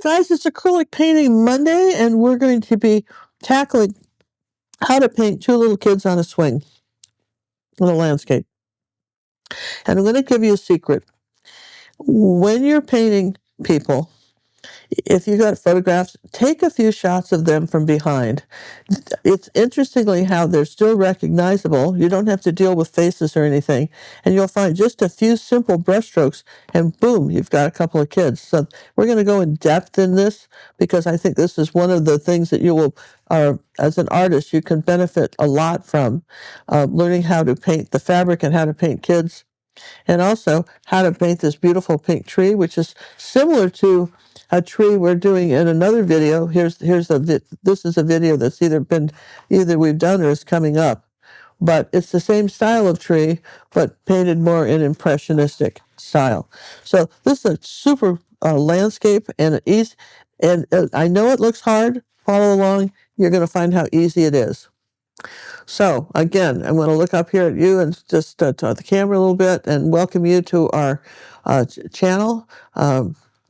guys, it's Acrylic Painting Monday, and we're going to be tackling how to paint two little kids on a swing in a landscape. And I'm going to give you a secret. When you're painting people, if you got photographs, take a few shots of them from behind. It's interestingly how they're still recognizable. You don't have to deal with faces or anything. And you'll find just a few simple brushstrokes and boom, you've got a couple of kids. So we're going to go in depth in this because I think this is one of the things that you will, as an artist, you can benefit a lot from learning how to paint the fabric and how to paint kids. And also how to paint this beautiful pink tree, which is similar to a tree we're doing in another video. This is a video that's either we've done or is coming up, but it's the same style of tree, but painted more in impressionistic style. So this is a super landscape and easy, and I know it looks hard. Follow along. You're going to find how easy it is. So again, I'm going to look up here at you and just to the camera a little bit and welcome you to our channel,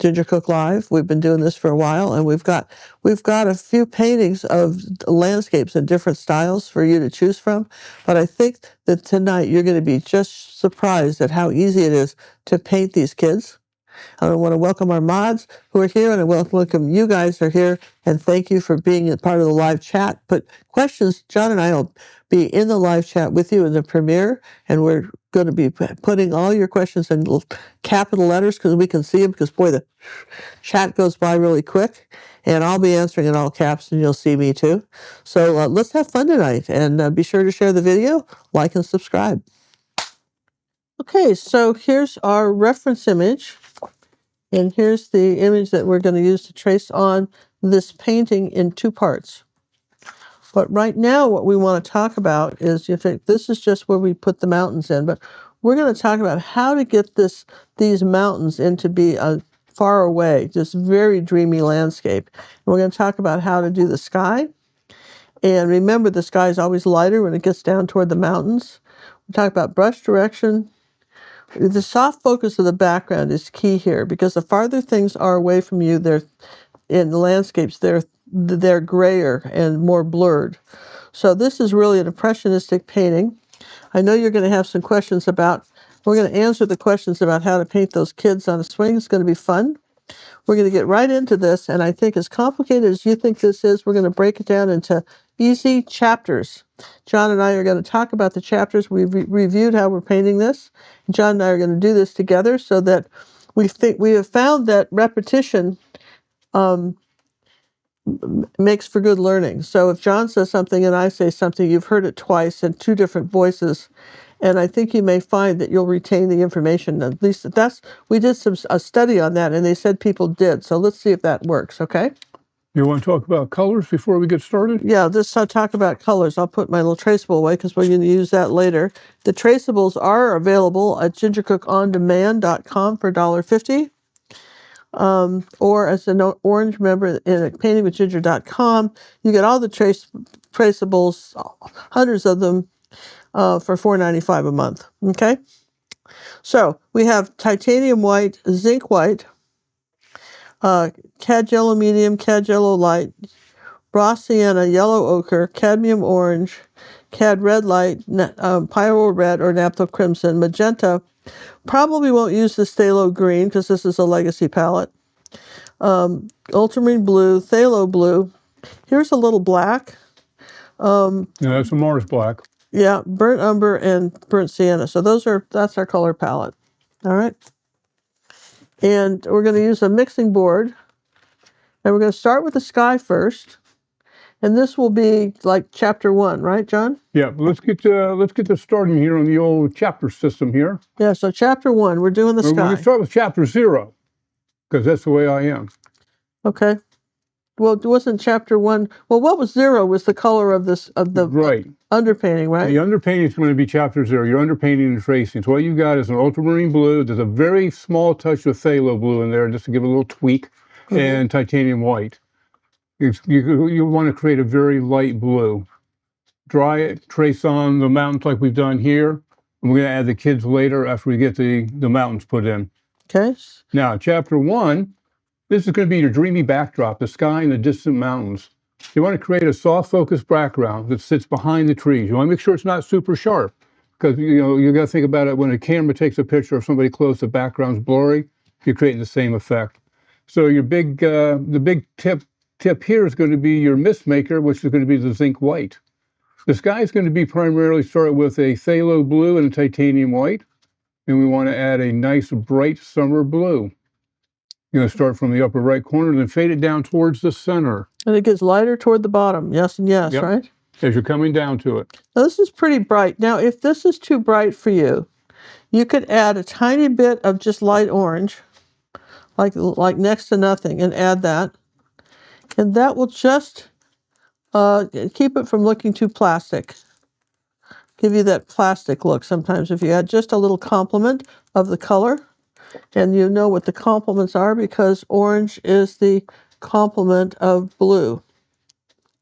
Ginger Cook Live. We've been doing this for a while, and we've got a few paintings of landscapes in different styles for you to choose from. But I think that tonight you're going to be just surprised at how easy it is to paint these kids. I want to welcome our mods who are here, and I welcome you guys who are here, and thank you for being a part of the live chat. But questions, John and I will be in the live chat with you in the premiere, and we're going to be putting all your questions in capital letters because we can see them, because, boy, the chat goes by really quick, and I'll be answering in all caps, and you'll see me too. So let's have fun tonight, and be sure to share the video, like, and subscribe. Okay, so here's our reference image. And here's the image that we're going to use to trace on this painting in two parts. But right now what we want to talk about is, this is just where we put the mountains in, but we're going to talk about how to get these mountains into be a far away, just very dreamy landscape. And we're going to talk about how to do the sky. And remember, the sky is always lighter when it gets down toward the mountains. We talk about brush direction. The soft focus of the background is key here, because the farther things are away from you, they're in the landscapes, they're grayer and more blurred. So this is really an impressionistic painting. I know you're going to have some questions we're going to answer the questions about how to paint those kids on a swing. It's going to be fun. We're going to get right into this, and I think as complicated as you think this is, we're going to break it down into easy chapters. John and I are going to talk about the chapters. We've reviewed how we're painting this. John and I are going to do this together so that we have found that repetition makes for good learning. So if John says something and I say something, you've heard it twice in two different voices, and I think you may find that you'll retain the information. At least we did a study on that, and they said people did. So let's see if that works, okay? You want to talk about colors before we get started? Yeah, let's talk about colors. I'll put my little traceable away because we're going to use that later. The traceables are available at gingercookondemand.com for $1.50. Or as an orange member in paintingwithginger.com, you get all the traceables, hundreds of them, for $4.95 a month. Okay? So we have titanium white, zinc white, cad yellow medium, cad yellow light, raw sienna, yellow ochre, cadmium orange, cad red light, pyro red or naphtha crimson, magenta. Probably won't use the phthalo green because this is a legacy palette. Ultramarine blue, phthalo blue. Here's a little black. Yeah, that's a Mars black. Yeah, burnt umber and burnt sienna. So that's our color palette. All right. And we're going to use a mixing board. And we're going to start with the sky first. And this will be like chapter 1, right, John? Yeah, let's get this starting here on the old chapter system here. Yeah, so chapter 1, we're doing the sky. We're going to start with chapter 0, because that's the way I am. Okay. Well, it wasn't chapter 1. Well, what was 0 was the color of the right. Underpainting, right? The underpainting is going to be chapter 0. Your underpainting and tracing. So what you got is an ultramarine blue. There's a very small touch of phthalo blue in there just to give it a little tweak, and titanium white. You want to create a very light blue. Dry it, trace on the mountains like we've done here. And we're going to add the kids later after we get the mountains put in. Okay. Now, chapter 1, This is going to be your dreamy backdrop, the sky and the distant mountains. You want to create a soft focus background that sits behind the trees. You want to make sure it's not super sharp, because you got to think about it when a camera takes a picture of somebody close, the background's blurry. You're creating the same effect. So your the big tip here is going to be your mist maker, which is going to be the zinc white. The sky is going to be primarily started with a phthalo blue and a titanium white, and we want to add a nice bright summer blue. You're going to start from the upper right corner and then fade it down towards the center. And it gets lighter toward the bottom. Yes and yes, Yep. right? As you're coming down to it. Now, this is pretty bright. Now, if this is too bright for you, you could add a tiny bit of just light orange, like next to nothing, and add that. And that will just keep it from looking too plastic. Give you that plastic look sometimes if you add just a little complement of the color. And you know what the complements are because orange is the complement of blue.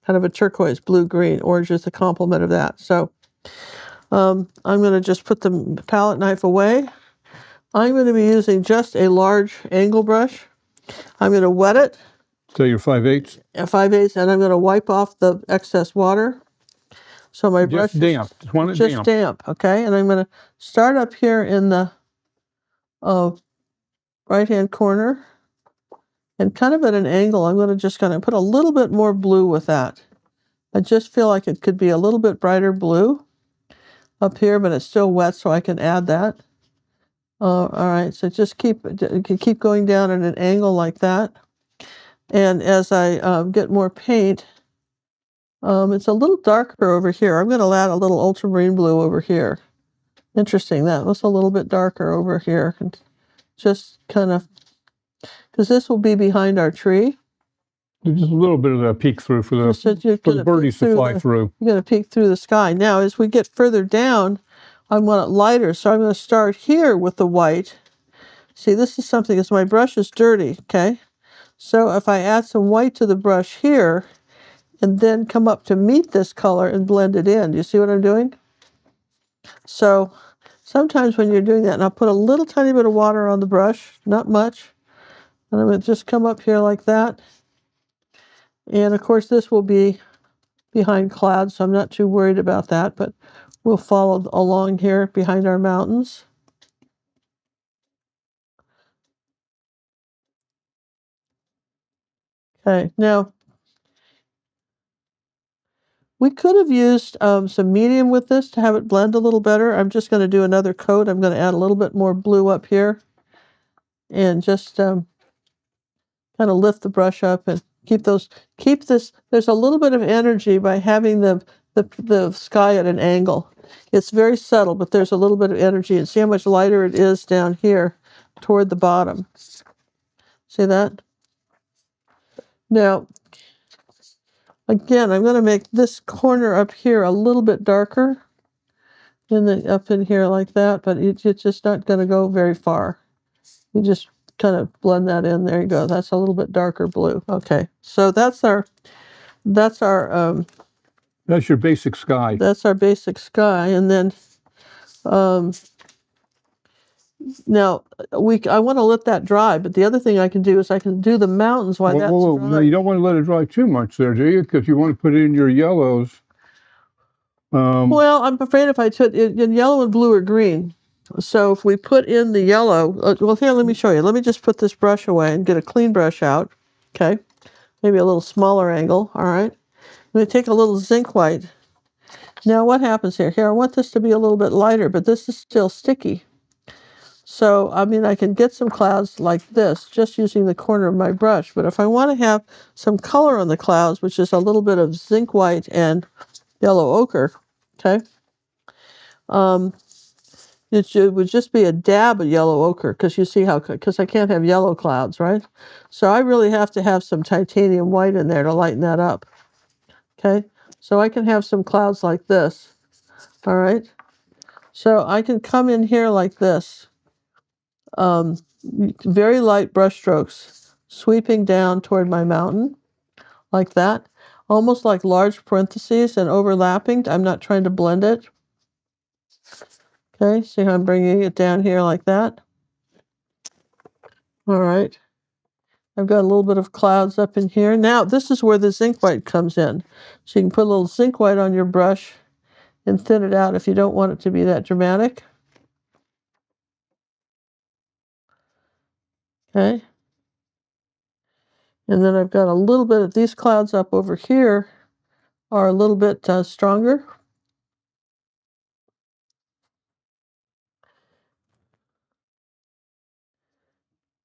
Kind of a turquoise, blue-green. Orange is the complement of that. So I'm going to just put the palette knife away. I'm going to be using just a large angle brush. I'm going to wet it. So you're 5/8? 5/8, and I'm going to wipe off the excess water. So my brush just damp. Just want it just damp, okay? And I'm going to start up here in the right-hand corner. And kind of at an angle, I'm going to just kind of put a little bit more blue with that. I just feel like it could be a little bit brighter blue up here, but it's still wet, so I can add that. All right, so just keep going down at an angle like that. And as I get more paint, it's a little darker over here. I'm going to add a little ultramarine blue over here. Interesting, that was a little bit darker over here. And just kind of, because this will be behind our tree. Just a little bit of that peek through for the birdies to fly through. You're going to peek through the sky. Now, as we get further down, I want it lighter, so I'm going to start here with the white. See, this is something, because my brush is dirty, okay? So if I add some white to the brush here, and then come up to meet this color and blend it in. Do you see what I'm doing? So sometimes when you're doing that, and I'll put a little tiny bit of water on the brush, not much, and I'm going to just come up here like that. And of course, this will be behind clouds, so I'm not too worried about that, but we'll follow along here behind our mountains. Okay, now we could have used some medium with this to have it blend a little better. I'm just going to do another coat. I'm going to add a little bit more blue up here and just kind of lift the brush up and keep this. There's a little bit of energy by having the sky at an angle. It's very subtle, but there's a little bit of energy. And see how much lighter it is down here toward the bottom. See that? Now, again, I'm going to make this corner up here a little bit darker up in here like that, but it's just not going to go very far. You just kind of blend that in. There you go. That's a little bit darker blue. Okay, so that's your basic sky. That's our basic sky, and then now I want to let that dry. But the other thing I can do is I can do the mountains while that's dry. No, you don't want to let it dry too much there, do you? Because you want to put in your yellows. Well, I'm afraid if I took in yellow and blue or green. So if we put in the yellow, well, here, let me show you. Let me just put this brush away and get a clean brush out. Okay, maybe a little smaller angle. All right. Let me take a little zinc white. Now, what happens here? Here, I want this to be a little bit lighter, but this is still sticky. So, I mean, I can get some clouds like this just using the corner of my brush. But if I want to have some color on the clouds, which is a little bit of zinc white and yellow ochre, okay, it would just be a dab of yellow ochre because I can't have yellow clouds, right? So I really have to have some titanium white in there to lighten that up, okay? So I can have some clouds like this, all right? So I can come in here like this. Very light brush strokes sweeping down toward my mountain like that, almost like large parentheses and overlapping. I'm not trying to blend it. Okay, see how I'm bringing it down here like that? All right. I've got a little bit of clouds up in here. Now, this is where the zinc white comes in. So you can put a little zinc white on your brush and thin it out if you don't want it to be that dramatic. Okay. And then I've got a little bit of these clouds up over here are a little bit stronger.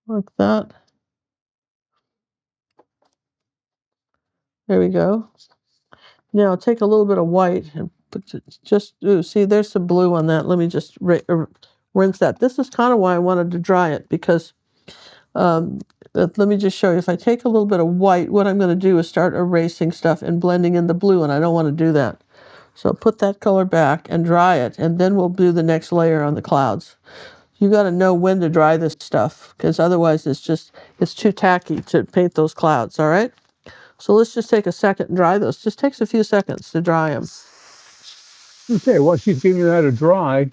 Like that. There we go. Now take a little bit of white and put just, see, there's some blue on that. Let me just rinse that. This is kind of why I wanted to dry it, because let me just show you. If I take a little bit of white, what I'm going to do is start erasing stuff and blending in the blue, and I don't want to do that. So put that color back and dry it, and then we'll do the next layer on the clouds. You got to know when to dry this stuff, because otherwise it's too tacky to paint those clouds, all right? So let's just take a second and dry those. Just takes a few seconds to dry them. Okay, while she's getting that to dry,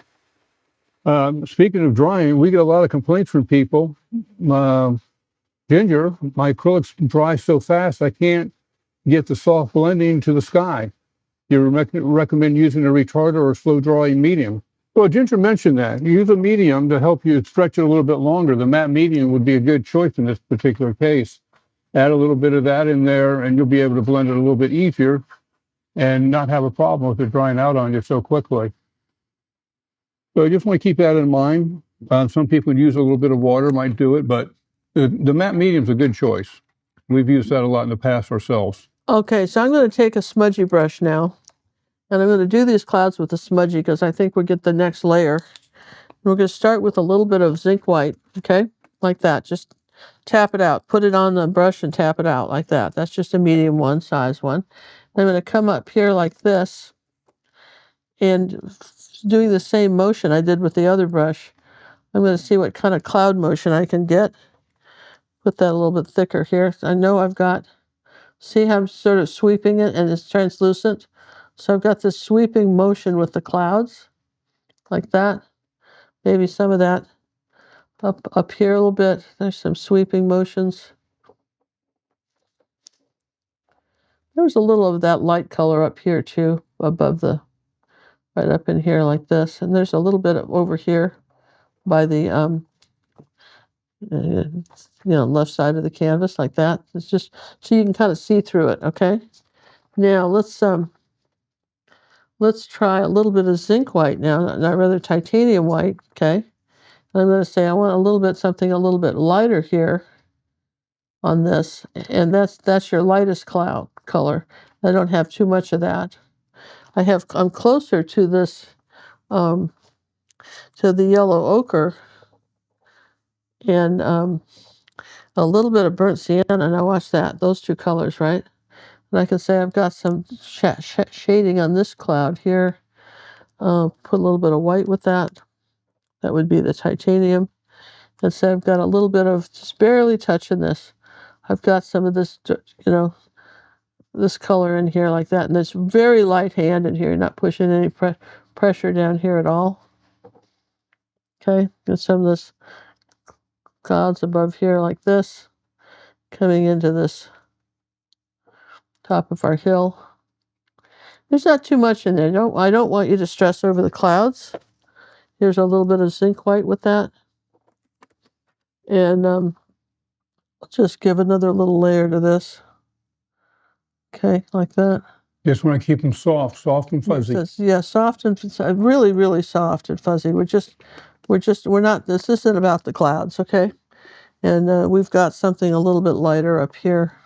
speaking of drying, we get a lot of complaints from people. Ginger, my acrylics dry so fast I can't get the soft blending to the sky. You recommend using a retarder or a slow drying medium? Well, Ginger mentioned that. Use a medium to help you stretch it a little bit longer. The matte medium would be a good choice in this particular case. Add a little bit of that in there and you'll be able to blend it a little bit easier and not have a problem with it drying out on you so quickly. So I just want to keep that in mind. Some people use a little bit of water, might do it, but the matte medium is a good choice. We've used that a lot in the past ourselves. Okay, so I'm going to take a smudgy brush now, and I'm going to do these clouds with a smudgy because I think we'll get the next layer. We're going to start with a little bit of zinc white, okay, like that. Just tap it out. Put it on the brush and tap it out like that. That's just a medium one, size one. I'm going to come up here like this and doing the same motion I did with the other brush. I'm going to see what kind of cloud motion I can get. Put that a little bit thicker here. I know I've got, see how I'm sort of sweeping it and it's translucent? So I've got this sweeping motion with the clouds, like that. Maybe some of that up here a little bit. There's some sweeping motions. There's a little of that light color up here too, above the, right up in here like this. And there's a little bit over here by the, left side of the canvas like that. It's just so you can kind of see through it, okay? Now let's try a little bit of zinc white now, not rather titanium white, okay? I'm going to say I want a little bit, something a little bit lighter here on this, and that's your lightest cloud color. I don't have too much of that. I'm closer to this, to the yellow ochre, and a little bit of burnt sienna. Now watch that, those two colors, right? And I can say I've got some shading on this cloud here. Put a little bit of white with that. That would be the titanium. And so I've got a little bit of, just barely touching this. I've got some of this, this color in here like that. And it's very light hand in here. You're not pushing any pressure down here at all. Okay, got some of this clouds above here like this, coming into this top of our hill. There's not too much in there. I don't want you to stress over the clouds. Here's a little bit of zinc white with that. And just give another little layer to this. Okay, like that. Just want to keep them soft and fuzzy. Yeah, soft and really, really soft and fuzzy. We're not, this isn't about the clouds, okay? And we've got something a little bit lighter up here.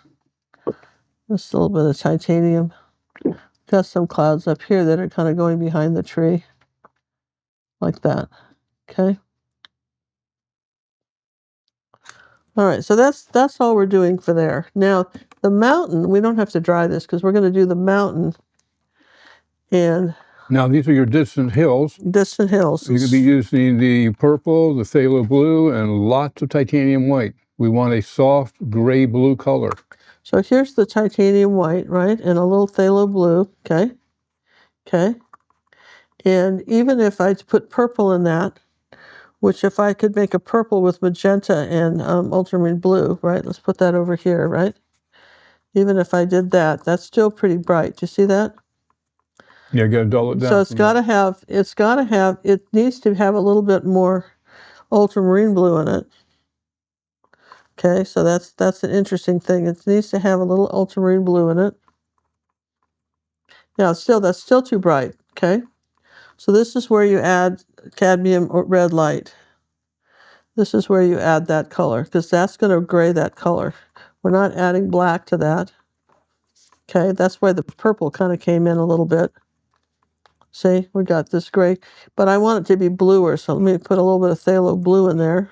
Just a little bit of titanium. Got some clouds up here that are kind of going behind the tree. Like that, okay? All right, so that's all we're doing for there. Now, the mountain, we don't have to dry this because we're going to do the mountain. And now these are your distant hills. Distant hills. You could be using the purple, the phthalo blue, and lots of titanium white. We want a soft gray blue color. So here's the titanium white, right? And a little phthalo blue, okay? Okay. And even if I put purple in that, which if I could make a purple with magenta and ultramarine blue, right? Let's put that over here, right? Even if I did that, that's still pretty bright. Do you see that? Yeah, you got to dull it down. So it needs to have a little bit more ultramarine blue in it. Okay, so that's an interesting thing. It needs to have a little ultramarine blue in it. Now, that's still too bright, okay? So this is where you add cadmium or red light. This is where you add that color, because that's going to gray that color. We're not adding black to that. Okay, that's why the purple kind of came in a little bit. See, we got this gray, but I want it to be bluer, so let me put a little bit of phthalo blue in there.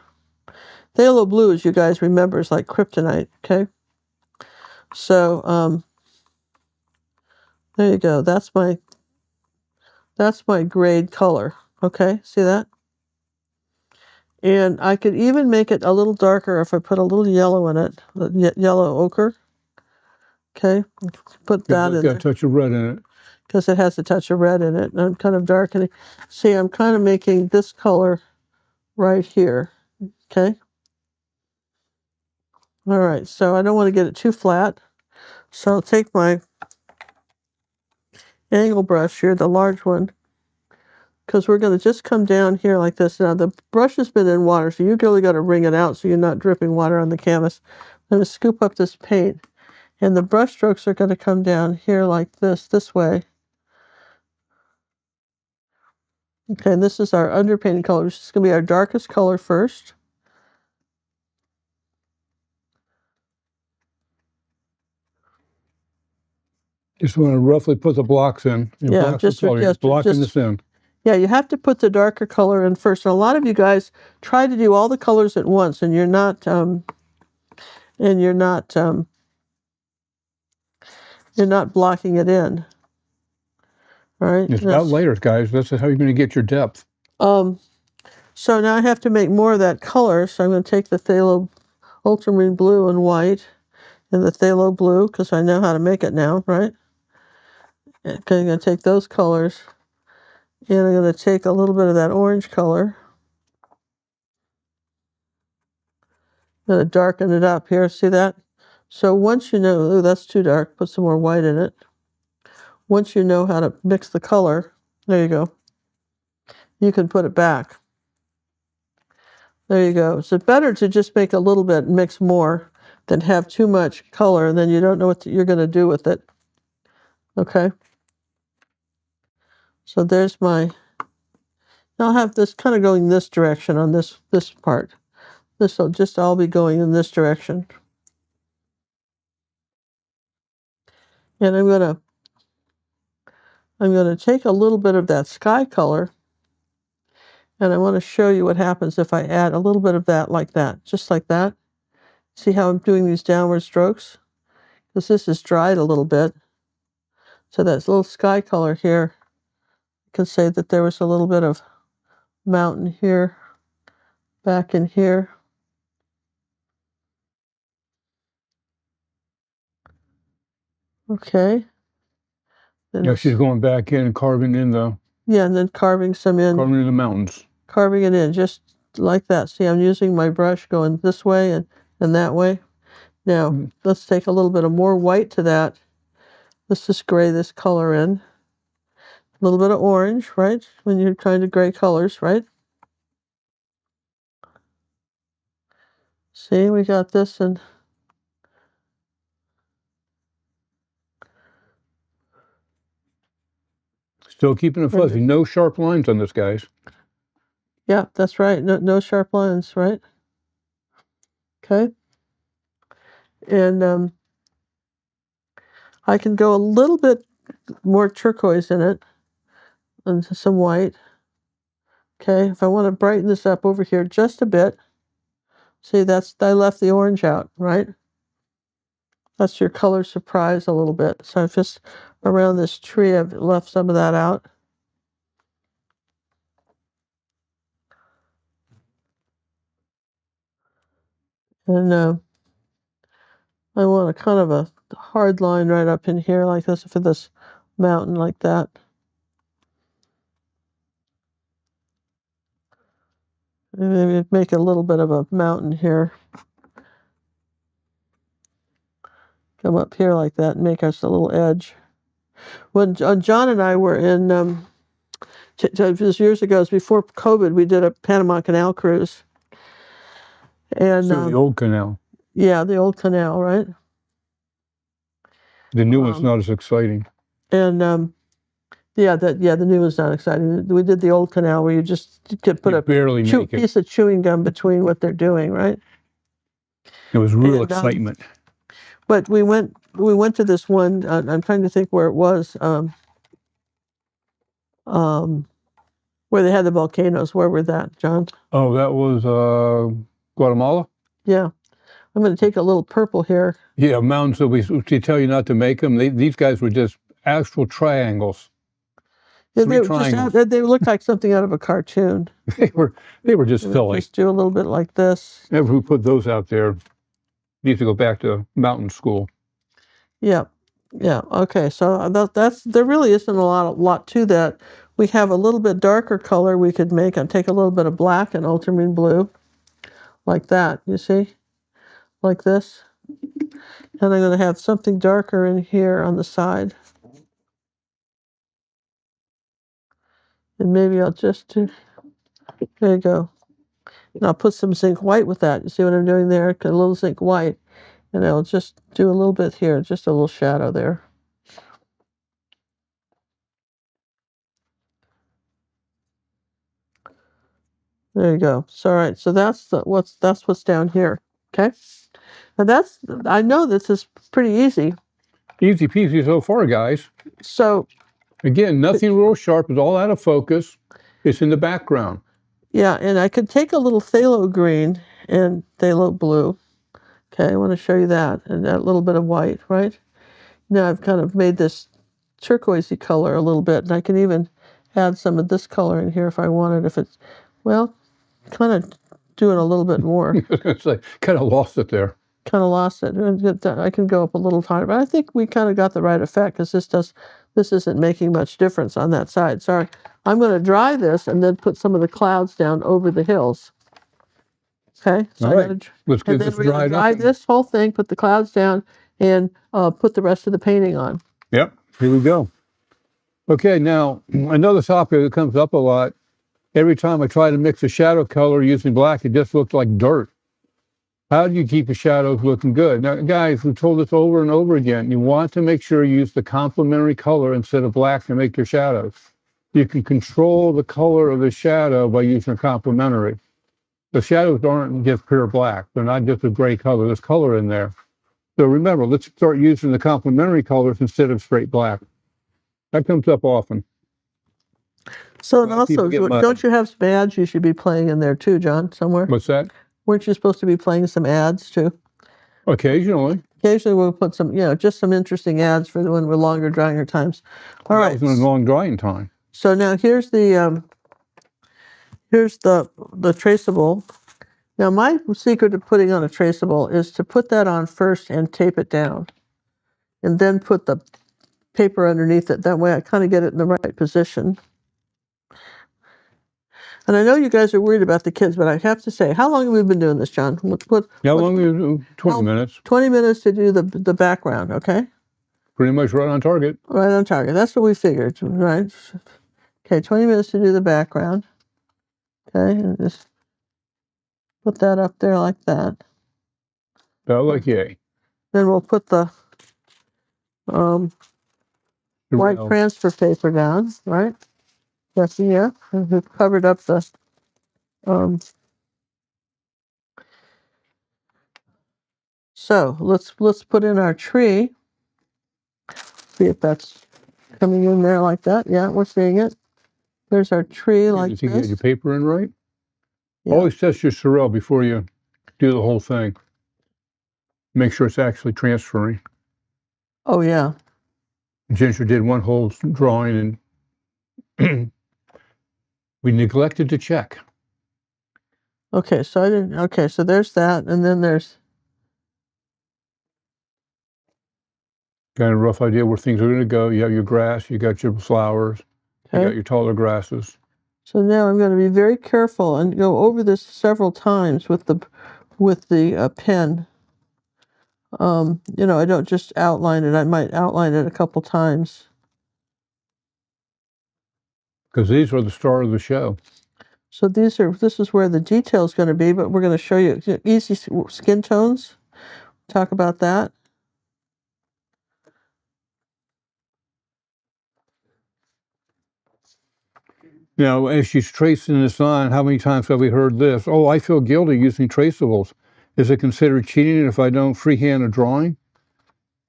Phthalo blue, as you guys remember, is like kryptonite, okay? So, there you go. That's my grayed color, okay? See that? And I could even make it a little darker if I put a little yellow in it, yellow ochre. Okay, put that in there. Got a touch of red in it. Because it has a touch of red in it. And I'm kind of darkening. See, I'm kind of making this color right here. Okay. All right, so I don't want to get it too flat. So I'll take my angle brush here, the large one, because we're going to just come down here like this. Now, the brush has been in water, so you really got to wring it out so you're not dripping water on the canvas. I'm going to scoop up this paint, and the brush strokes are going to come down here like this way. Okay, and this is our underpainted color. This is going to be our darkest color first. Just want to roughly put the blocks in. Yeah, just blocking this in. Yeah, you have to put the darker color in first. And a lot of you guys try to do all the colors at once, and you're not blocking it in. All right. It's about layers, guys. That's how you're going to get your depth. So now I have to make more of that color. So I'm going to take the phthalo ultramarine blue and white, and the phthalo blue, because I know how to make it now, right? Okay, I'm going to take those colors, and I'm going to take a little bit of that orange color. I'm going to darken it up here. See that? So once you know, ooh, that's too dark, put some more white in it. Once you know how to mix the color, there you go. You can put it back. There you go. So it's better to just make a little bit and mix more than have too much color, and then you don't know what you're going to do with it. Okay? So there's my... Now I'll have this kind of going this direction on this part. This will just all be going in this direction. And I'm going to take a little bit of that sky color, and I want to show you what happens if I add a little bit of that like that, just like that. See how I'm doing these downward strokes? Because this is dried a little bit. So that little sky color here, you can say that there was a little bit of mountain here, back in here. Okay. Then Yeah, she's going back in and carving in the... Yeah, and then carving some in. Carving in the mountains. Carving it in, just like that. See, I'm using my brush going this way and that way. Now, let's take a little bit of more white to that. Let's just gray this color in. A little bit of orange, right? When you're trying to gray colors, right? See, we got this, and still keeping it fuzzy. No sharp lines on this, guys. Yeah, that's right. No sharp lines, right? Okay. And I can go a little bit more turquoise in it, and some white. Okay, if I want to brighten this up over here just a bit. See, I left the orange out, right? That's your color surprise a little bit. So I've just, around this tree, I've left some of that out. And I want a kind of a hard line right up in here like this for this mountain like that. Maybe make a little bit of a mountain here. Come up here like that and make us a little edge. When John and I were in, this years ago, it was before COVID, we did a Panama Canal cruise. And So the old canal. Yeah, the old canal, right? The new one's not as exciting. And the new one's not exciting. We did the old canal where you just could put a piece of chewing gum between what they're doing, right? It was real excitement. But we went to this one. I'm trying to think where it was. Where they had the volcanoes. Where were that, John? Oh, that was Guatemala. Yeah, I'm going to take a little purple here. Yeah, mountains that we tell you not to make them. These guys were just actual triangles. Yeah, they looked like something out of a cartoon. They were just silly. Just do a little bit like this. Whoever who put those out there needs to go back to mountain school. Yeah. Yeah. Okay. So there really isn't a lot to that. We have a little bit darker color we could make and take a little bit of black and ultramarine blue, like that. You see, like this. And I'm going to have something darker in here on the side. And maybe I'll just do. There you go. And I'll put some zinc white with that. You see what I'm doing there? A little zinc white, and I'll just do a little bit here, just a little shadow there. There you go. So, all right. So that's what's down here. Okay. Now I know this is pretty easy. Easy peasy so far, guys. So again, nothing real sharp. It's all out of focus. It's in the background. Yeah, and I could take a little phthalo green and phthalo blue. Okay, I want to show you that, and that little bit of white, right? Now I've kind of made this turquoisey color a little bit, and I can even add some of this color in here if I wanted. If it's, well, kind of doing a little bit more. It's like kind of lost it there. Kind of lost it. I can go up a little higher, but I think we kind of got the right effect because this isn't making much difference on that side. Sorry, I'm going to dry this and then put some of the clouds down over the hills. Okay, so all right. Let's get this dried up. Dry this whole thing, put the clouds down, and put the rest of the painting on. Yep, here we go. Okay, now another topic that comes up a lot. Every time I try to mix a shadow color using black, it just looks like dirt. How do you keep the shadows looking good? Now, guys, we've told this over and over again. You want to make sure you use the complementary color instead of black to make your shadows. You can control the color of the shadow by using complementary. The shadows aren't just pure black. They're not just a gray color. There's color in there. So remember, let's start using the complementary colors instead of straight black. That comes up often. So, and also, don't you have some ads you should be playing in there too, John, somewhere? What's that? Weren't you supposed to be playing some ads too? Occasionally. Occasionally we'll put some, just some interesting ads for when we're longer drying times. All right. That was a long drying time. So now here's the traceable. Now my secret to putting on a traceable is to put that on first and tape it down, and then put the paper underneath it. That way I kind of get it in the right position. And I know you guys are worried about the kids, but I have to say, how long have we been doing this, John? How long? 20 minutes. 20 minutes to do the background, okay? Pretty much right on target. Right on target. That's what we figured, right? Okay, 20 minutes to do the background. Okay, and just put that up there like that. About like yay. Then we'll put the white transfer paper down, right? Yes, yeah. And we've covered up the So let's put in our tree. See if that's coming in there like that. Yeah, we're seeing it. There's our tree like this. You get your paper in right? Yeah. Always test your Sorel before you do the whole thing. Make sure it's actually transferring. Oh, yeah. Ginger did one whole drawing and we neglected to check. Okay, so there's that, and then there's got a rough idea where things are going to go. You have your grass, you got your flowers, you got your taller grasses. So now I'm going to be very careful and go over this several times with the pen. I don't just outline it. I might outline it a couple times. Because these are the star of the show. So this is where the detail is going to be, but we're going to show you easy skin tones. Talk about that. Now, as she's tracing this on, how many times have we heard this? Oh, I feel guilty using traceables. Is it considered cheating if I don't freehand a drawing?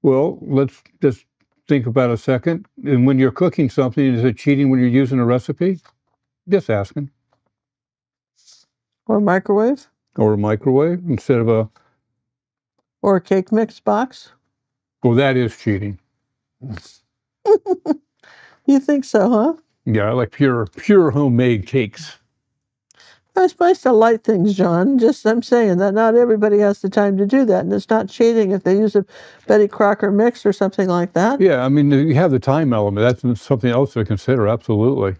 Well, let's just think about a second. And when you're cooking something, is it cheating when you're using a recipe? Just asking. Or microwave. Or a microwave instead of a... Or a cake mix box. Well, that is cheating. You think so, huh? Yeah, I like pure homemade cakes. I supposed to light things, John. I'm saying that not everybody has the time to do that, and it's not cheating if they use a Betty Crocker mix or something like that. Yeah, I mean, you have the time element. That's something else to consider, absolutely.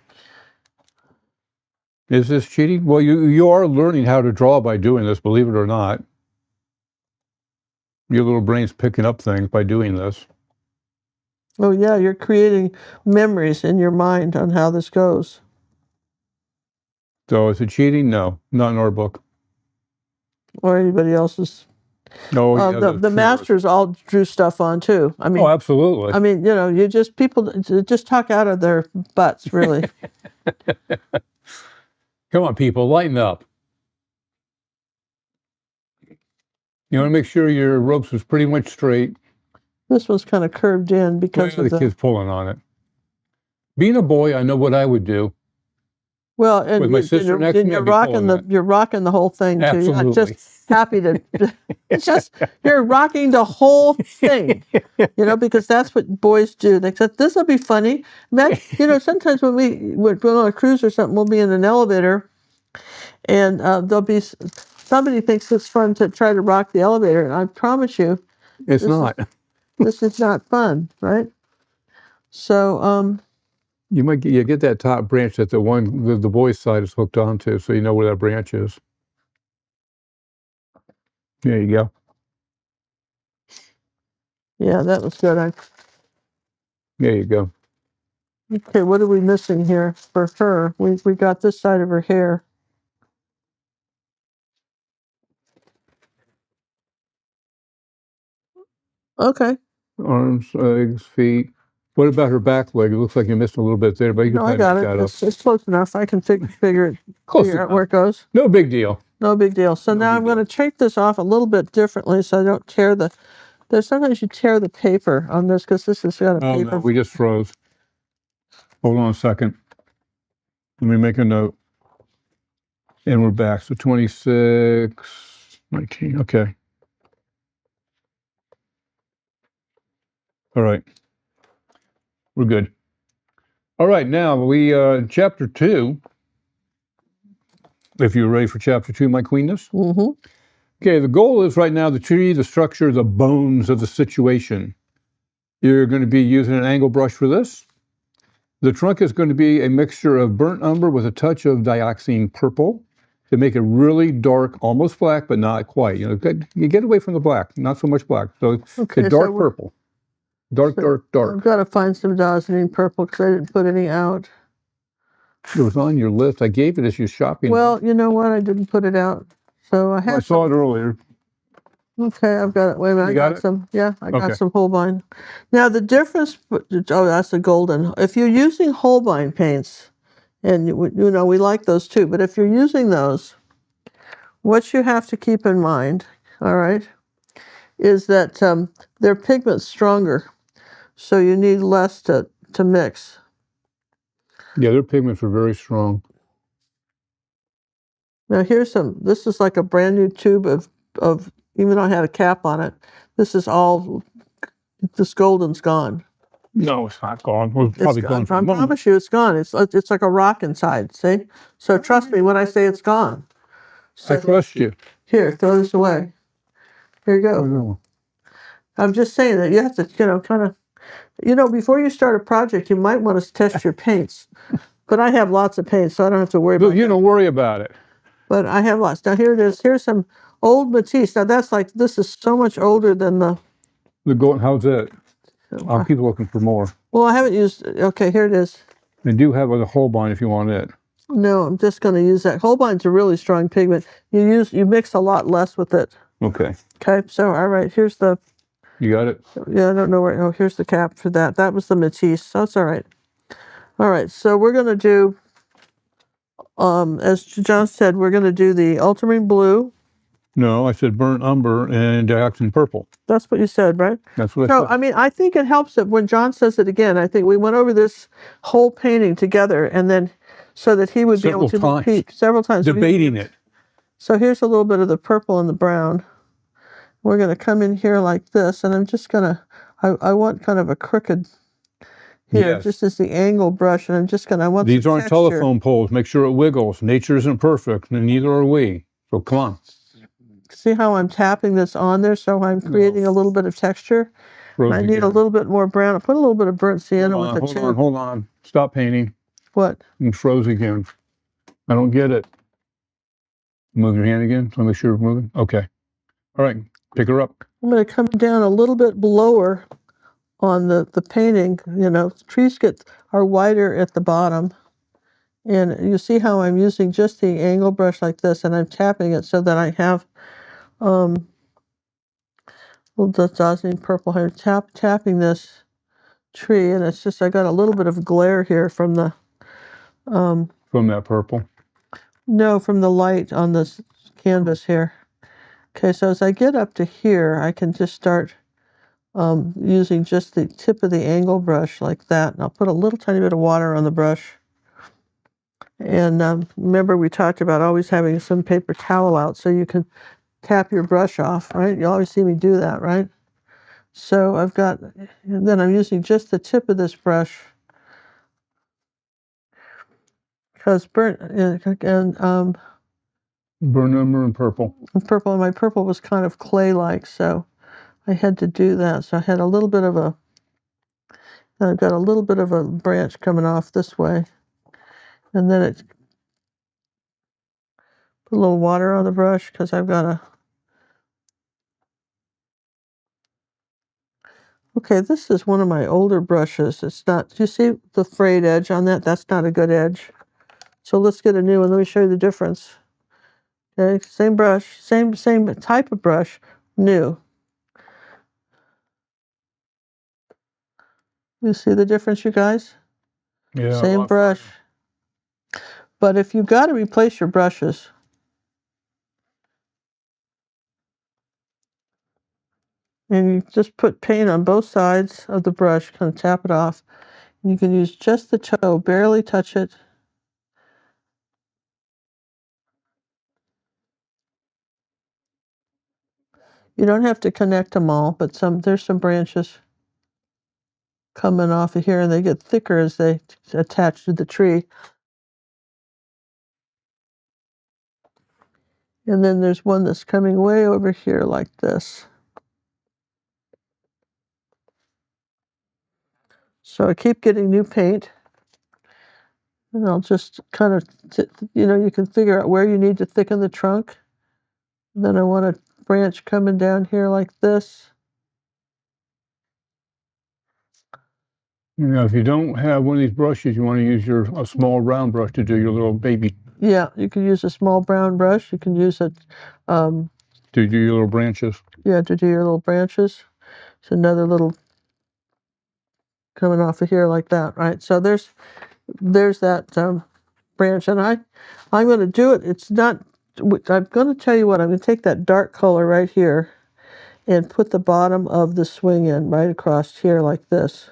Is this cheating? Well, you are learning how to draw by doing this, believe it or not. Your little brain's picking up things by doing this. Oh, yeah, you're creating memories in your mind on how this goes. So is it cheating? No, not in our book. Or anybody else's. No, yeah, the masters all drew stuff on too. I mean, oh, absolutely. I mean, people just talk out of their butts, really. Come on, people, lighten up. You want to make sure your ropes is pretty much straight. This one's kind of curved in because of the kid's pulling on it. Being a boy, I know what I would do. Well, and with my sister next to me, you're rocking the whole thing too. Absolutely. You're not just happy to. It's just you're rocking the whole thing, because that's what boys do. They said this will be funny. Sometimes when we're going on a cruise or something, we'll be in an elevator, and there'll be somebody thinks it's fun to try to rock the elevator, and I promise you, it's not. This is not fun, right? So, you get that top branch that the boys' side is hooked onto, so you know where that branch is. There you go. Yeah, that was good. There you go. Okay, what are we missing here for her? We got this side of her hair. Okay. Arms, legs, feet. What about her back leg? It looks like you're missing a little bit there, but you can I got it. It's close enough. I can figure out where it goes. No big deal. No big deal. So now I'm going to take this off a little bit differently so I don't tear there's sometimes you tear the paper on this because this has got a paper. No, we just froze. Hold on a second. Let me make a note. And we're back. So 26, 19. Okay. All right. We're good. All right. Now we chapter 2. If you're ready for chapter 2, my queenness. Mm-hmm. Okay. The goal is right now the tree, the structure, the bones of the situation. You're going to be using an angle brush for this. The trunk is going to be a mixture of burnt umber with a touch of dioxine purple to make it really dark, almost black, but not quite. You get away from the black, not so much black. So it's dark purple. Dark. I've got to find some dioxine purple because I didn't put any out. It was on your list. I gave it as your shopping. Well, you know what? I didn't put it out. So I have. I saw it earlier. Okay, I've got it. Wait a minute. You got it? some. Yeah, I got some Holbein. Now the difference. Oh, that's the golden. If you're using Holbein paints, and we like those too, but if you're using those, what you have to keep in mind, all right, is that their pigment's stronger, so you need less to mix. Yeah, their pigments are very strong. Now here's this is like a brand new tube of, even though I had a cap on it, this golden's gone. No, it's not gone. Well, it's probably gone. I promise you it's gone. It's like a rock inside, see? So trust me when I say it's gone. I trust you. Here, throw this away. Here you go. Oh, I'm just saying that you have to, kind of, before you start a project, you might want to test your paints. But I have lots of paint, so I don't have to worry Look, about you that. don't worry about it. But I have lots. Now here it is. Here's some old Matisse. Now that's like, this is so much older than the... How's that? I'll keep looking for more. Well, I haven't used... Okay, here it is. They do have a Holbein if you want it. No, I'm just going to use that. Holbein's a really strong pigment. You mix a lot less with it. Okay. Okay, so all right, here's the... You got it? Yeah, I don't know where... Oh, here's the cap for that. That was the Matisse, so it's all right. All right, so we're going to do... as John said, we're going to do the ultramarine blue. No, I said burnt umber and dioxin purple. That's what you said, right? That's what I said. I mean, I think it helps that when John says it again, I think we went over this whole painting together, and then so that he would be able to repeat several times. Debating it. So here's a little bit of the purple and the brown. We're going to come in here like this, and I'm just going to, I want kind of a crooked here, just as the angle brush, and I'm just going to, I want These aren't texture. telephone poles. Make sure it wiggles. Nature isn't perfect, and neither are we. So come on. See how I'm tapping this on there, so I'm creating a little bit of texture. I need a little bit more brown. I'll put a little bit of burnt sienna with it too. Hold on. Stop painting. What? You froze again. I don't get it. Move your hand again, so make sure we're moving. Okay. All right. Pick her up. I'm going to come down a little bit lower on the painting. You know, trees are wider at the bottom. And you see how I'm using just the angle brush like this, and I'm tapping it so that I have little dazzling purple hair. Tapping this tree, and it's just, I got a little bit of glare here from the from that purple. No, from the light on this canvas here. Okay, so as I get up to here, I can just start using just the tip of the angle brush like that, and I'll put a little tiny bit of water on the brush. And remember, we talked about always having some paper towel out so you can tap your brush off, right? You always see me do that, right? So I've got, and then I'm using just the tip of this brush because burnt and burnt umber and purple. Purple, and my purple was kind of clay-like, so I had to do that. So I had a little bit of a, I've got a little bit of a branch coming off this way, and then it put a little water on the brush because I've got a. Okay, this is one of my older brushes. It's not, do you see the frayed edge on that? That's not a good edge. So let's get a new one. Let me show you the difference. Okay, same brush, same type of brush, new. You see the difference, you guys? Yeah. Same brush. But if you've got to replace your brushes, and you just put paint on both sides of the brush, kind of tap it off. And you can use just the toe, barely touch it. You don't have to connect them all, but there's some branches coming off of here, and they get thicker as they attach to the tree. And then there's one that's coming way over here like this. So I keep getting new paint. And I'll just kind of, you can figure out where you need to thicken the trunk. And then I want a branch coming down here like this. You know, if you don't have one of these brushes, you want to use a small round brush to do your little baby. Yeah, you can use a small brown brush. You can use it to do your little branches. Yeah, to do your little branches. It's another little coming off of here like that, right? So there's that branch, and I'm going to do it. It's not. I'm going to tell you what. I'm going to take that dark color right here, and put the bottom of the swing in right across here like this.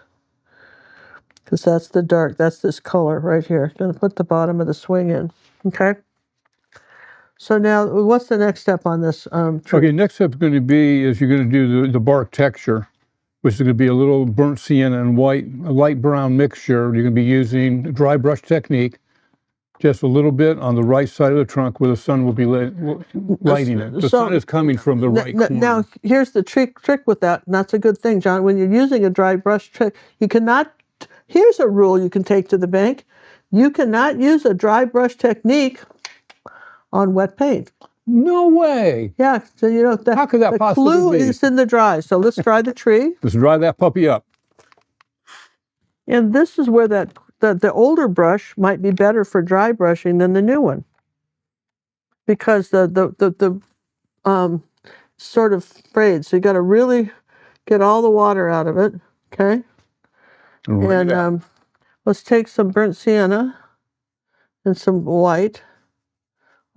Because that's the dark, that's this color right here. I'm going to put the bottom of the swing in, okay? So now, what's the next step on this tree? Okay, next step is going to be you're going to do the bark texture, which is going to be a little burnt sienna and white, a light brown mixture. You're going to be using a dry brush technique, just a little bit on the right side of the trunk where the sun will be lighting it. The sun is coming from the right corner. Now, here's the trick with that, and that's a good thing, John. When you're using a dry brush trick, you cannot. Here's a rule you can take to the bank. You cannot use a dry brush technique on wet paint. No way. Yeah, so you know How could that the possibly clue be? is in the dry. So let's dry the tree. Let's dry that puppy up. And this is where the older brush might be better for dry brushing than the new one, because the sort of frayed. So you got to really get all the water out of it. Okay. And let's take some burnt sienna and some white,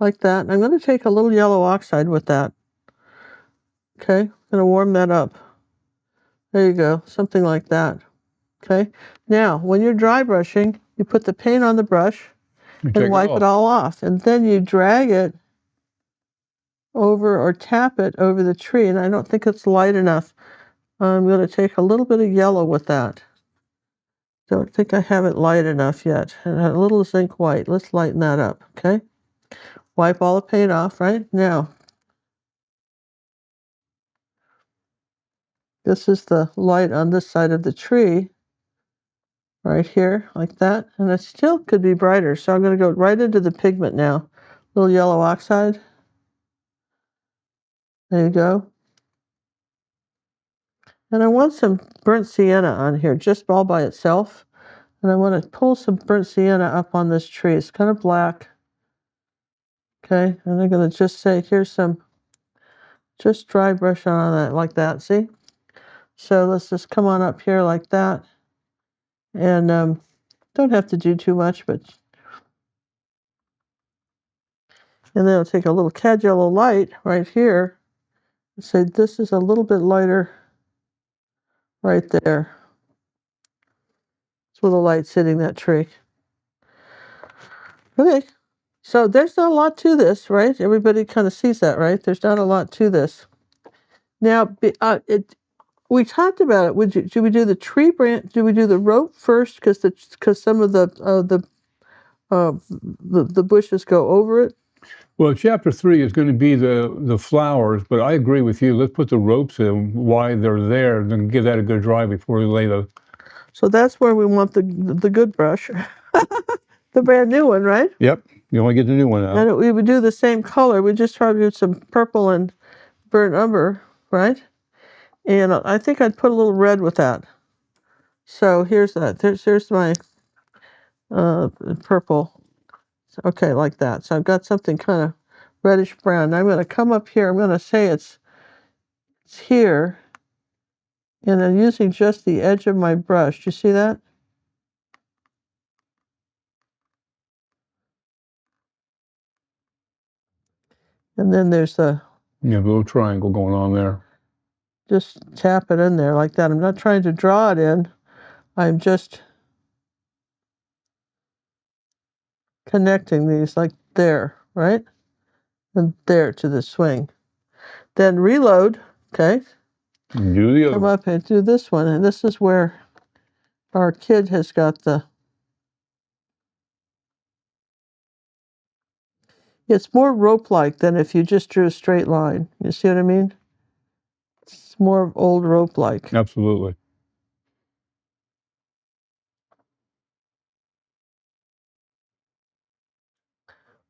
like that. And I'm going to take a little yellow oxide with that. Okay, I'm going to warm that up. There you go, something like that. Okay, now when you're dry brushing, you put the paint on the brush and wipe it all off. And then you drag it over or tap it over the tree. And I don't think it's light enough. I'm going to take a little bit of yellow with that. Don't think I have it light enough yet. And a little zinc white. Let's lighten that up, okay? Wipe all the paint off, right? Now, this is the light on this side of the tree, right here, like that. And it still could be brighter. So I'm going to go right into the pigment now. Little yellow oxide. There you go. And I want some burnt sienna on here, just all by itself. And I want to pull some burnt sienna up on this tree. It's kind of black. Okay, and I'm going to just say, here's some, just dry brush on that, like that, see? So let's just come on up here like that. And don't have to do too much, but... And then I'll take a little cad yellow light right here and say, this is a little bit lighter right there. It's where the light's hitting that tree. Okay, so there's not a lot to this, right? Everybody kind of sees that, right? There's not a lot to this. Now, we talked about it. Should we do the tree branch? Do we do the rope first? Because some of the bushes go over it. Well, chapter 3 is going to be the flowers, but I agree with you. Let's put the ropes in while they're there, then give that a good dry before we lay the. So that's where we want the good brush, the brand new one, right? Yep, you want to get the new one out. And we would do the same color. We just try to do some purple and burnt umber, right? And I think I'd put a little red with that. So here's that. Here's my purple. Okay, like that. So I've got something kind of reddish brown. I'm going to come up here. I'm going to say it's here. And I'm using just the edge of my brush. Do you see that? And then there's the... You have a little triangle going on there. Just tap it in there like that. I'm not trying to draw it in. I'm just connecting these like there, right? And there to the swing. Then reload, okay? Do the other Come one. up and do this one. And this is where our kid has got the... It's more rope-like than if you just drew a straight line. You see what I mean? It's more old rope-like. Absolutely.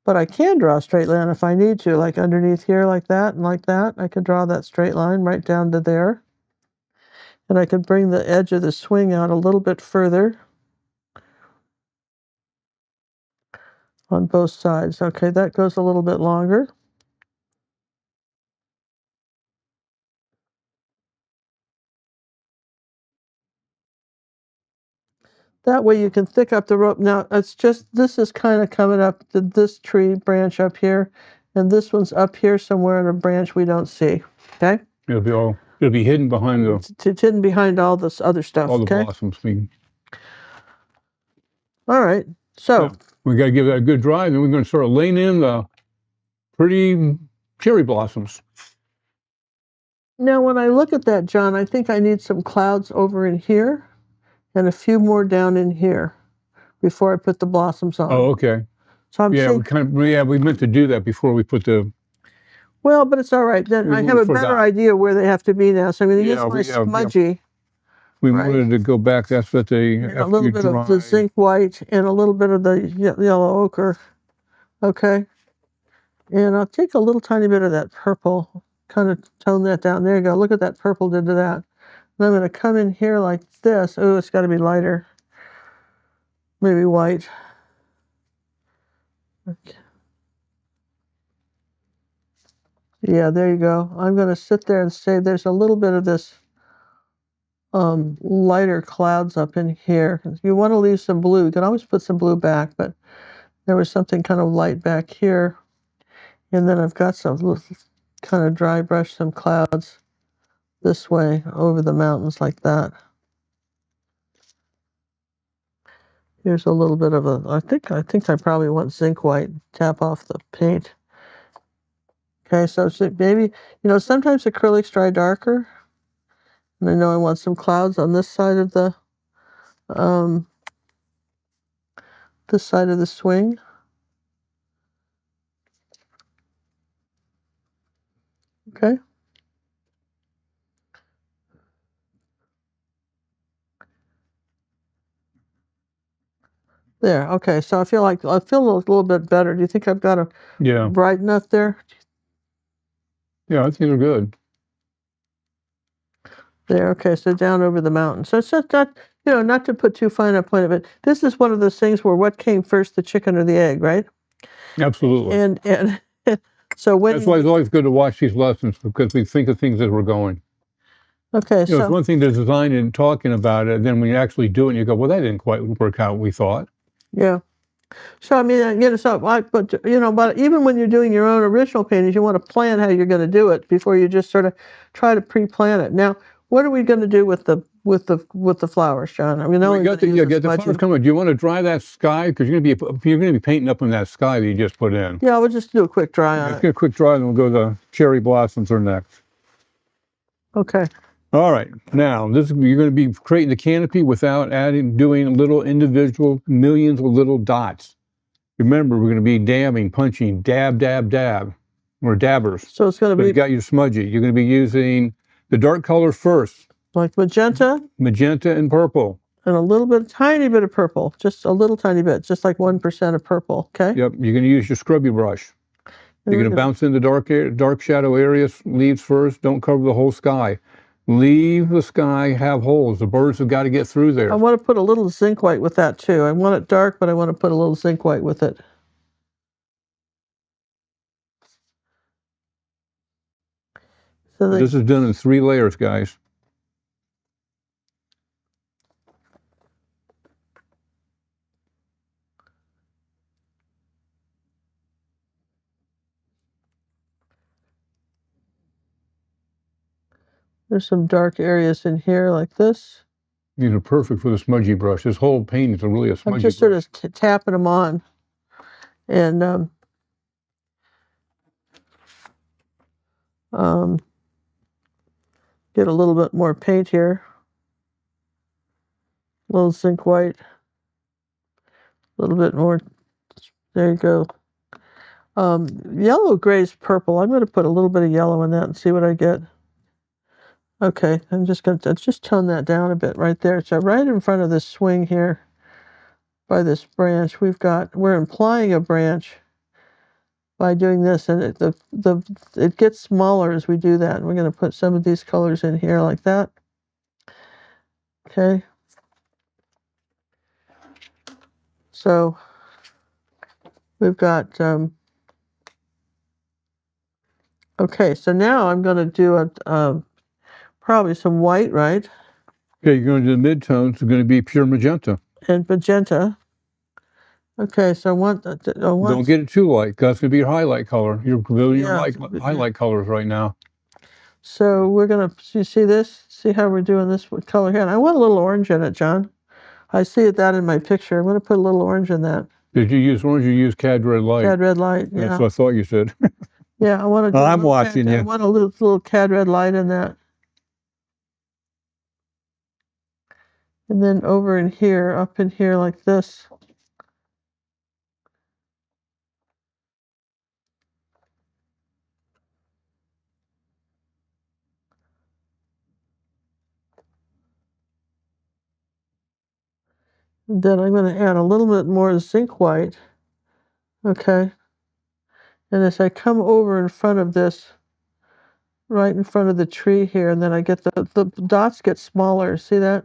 But I can draw a straight line if I need to, like underneath here like that and like that. I can draw that straight line right down to there. And I can bring the edge of the swing out a little bit further on both sides. Okay, that goes a little bit longer. That way you can thick up the rope. Now, it's just, this is kind of coming up to this tree branch up here, and this one's up here somewhere in a branch we don't see, okay? It'll be hidden behind the... It's hidden behind all this other stuff, all the okay? blossoms. All right, so... Yeah, we got to give that a good dry, and then we're going to start laying in the pretty cherry blossoms. Now, when I look at that, John, I think I need some clouds over in here and a few more down in here before I put the blossoms on. Oh, okay. So I'm Yeah, we meant to do that before we put the... Well, but it's all right. Then I have a better idea where they have to be now. So I'm going to use my smudgy. We Right. wanted to go back. That's what they, And a after little you bit of the dry. zinc white and a little bit of the yellow ochre. Okay. And I'll take a little tiny bit of that purple, kind of tone that down. There you go. Look at that purple did to that. And I'm going to come in here like this. Oh, it's got to be lighter. Maybe white. Okay. Yeah, there you go. I'm going to sit there and say there's a little bit of this lighter clouds up in here. You want to leave some blue. You can always put some blue back, but there was something kind of light back here. And then I've got some kind of dry brush some clouds this way over the mountains like that. Here's a little bit of I think I probably want zinc white. Tap off the paint. Okay, so maybe, sometimes acrylics dry darker. And I know I want some clouds on this side of the swing. Okay. There. Okay. So I feel a little bit better. Do you think I've got a bright enough there? Yeah, I think they're good. There. Okay. So down over the mountain. So it's just not, not to put too fine a point of it. This is one of those things where what came first, the chicken or the egg, right? Absolutely. And so that's why it's always good to watch these lessons, because we think of things as we're going. Okay. So it's one thing to design and talking about it, and then when you actually do it, you go, well, that didn't quite work out we thought. Yeah. So I mean, but even when you're doing your own original paintings, you want to plan how you're going to do it before you just sort of try to pre-plan it. Now, what are we going to do with the flowers, John? I mean, well, get the flowers coming. Do you want to dry that sky, because you're going to be painting up in that sky that you just put in? Yeah, we'll just do a quick dry on it. Let's get a quick dry, and we'll go to cherry blossoms are next. Okay. All right. Now, you're going to be creating the canopy without doing little individual millions of little dots. Remember, we're going to be dabbing, punching, dab, dab, dab. We're dabbers. So it's going to be. You got your smudgy. You're going to be using the dark color first. Like magenta. Magenta and purple. And a little bit, tiny bit of purple. Just a little tiny bit. Just like 1% of purple. Okay. Yep. You're going to use your scrubby brush. You're going to bounce in the dark shadow areas, leaves first. Don't cover the whole sky. Leave the sky have holes. The birds have got to get through there. I want to put a little zinc white with that too. I want it dark, but I want to put a little zinc white with it. So this is done in 3 layers, guys. There's some dark areas in here like this. These are perfect for the smudgy brush. This whole paint is really a smudgy brush. I'm just sort of tapping them on. And get a little bit more paint here. A little zinc white. A little bit more. There you go. Yellow, grays, purple. I'm going to put a little bit of yellow in that and see what I get. Okay, I'm just going to just tone that down a bit right there. So right in front of this swing here, by this branch, we're implying a branch by doing this, and it gets smaller as we do that. And we're going to put some of these colors in here like that. Okay. So we've got okay. So now I'm going to do probably some white, right? Okay, you're going to do the midtones. It's going to be pure magenta. And magenta. Okay, so I want. Don't get it too light, because that's going to be your highlight color. You're building your highlight colors right now. So we're going to see this. See how we're doing this with color here. And I want a little orange in it, John. I see that in my picture. I'm going to put a little orange in that. Did you use orange or you use cad red light? Cad red light, yeah. That's what I thought you said. Yeah, I want to. I'm watching you. I want a little cad red light in that. And then over in here, up in here like this. Then I'm going to add a little bit more zinc white. Okay. And as I come over in front of this, right in front of the tree here, and then I get the dots get smaller. See that?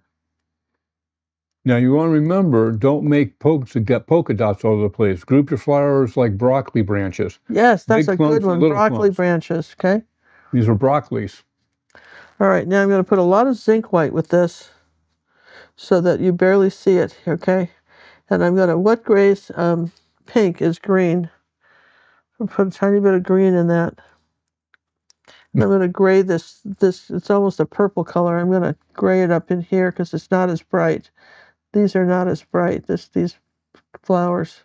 Now you want to remember, don't make polka dots all over the place. Group your flowers like broccoli branches. Yes, that's Big a good clumps and one. little Broccoli clumps. branches. Okay. These are broccolis. All right. Now I'm going to put a lot of zinc white with this, so that you barely see it. Okay. And I'm going to what grays pink is green. I'll put a tiny bit of green in that. And I'm going to gray this. It's almost a purple color. I'm going to gray it up in here because it's not as bright. These are not as bright. These flowers.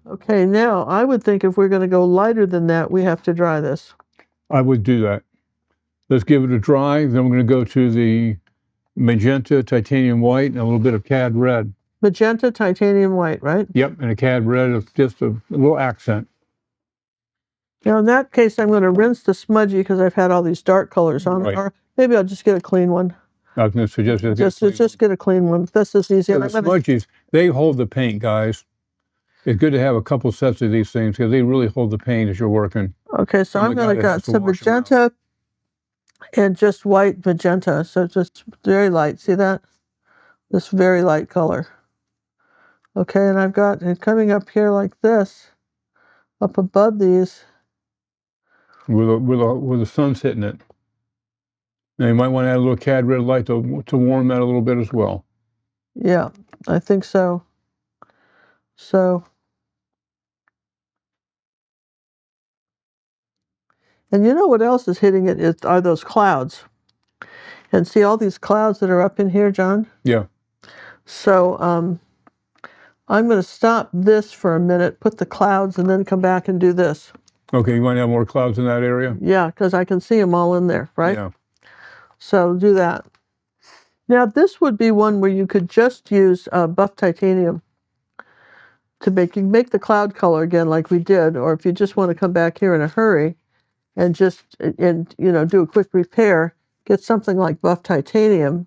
Okay, now I would think if we're going to go lighter than that, we have to dry this. I would do that. Let's give it a dry. Then we're going to go to the magenta, titanium white, and a little bit of cad red. Magenta, titanium white, right? Yep, and a cad red is just a little accent. Now in that case, I'm going to rinse the smudgy because I've had all these dark colors on it. Right. Or maybe I'll just get a clean one. I was going to suggest Just get a clean one. This is easy. Yeah, the smudgies, they hold the paint, guys. It's good to have a couple sets of these things because they really hold the paint as you're working. Okay, so I'm going to got some magenta and just white magenta. So just very light. See that? This very light color. Okay, and I've got it coming up here like this, up above these. With the sun's hitting it. Now you might want to add a little cad red light to warm that a little bit as well. Yeah, I think so. So, and you know what else is hitting it are those clouds. And see all these clouds that are up in here, John? Yeah. So I'm going to stop this for a minute, put the clouds, and then come back and do this. Okay, you want to have more clouds in that area? Yeah, because I can see them all in there, right? Yeah. So do that. Now this would be one where you could just use buff titanium to make the cloud color again like we did, or if you just want to come back here in a hurry and just do a quick repair, get something like buff titanium.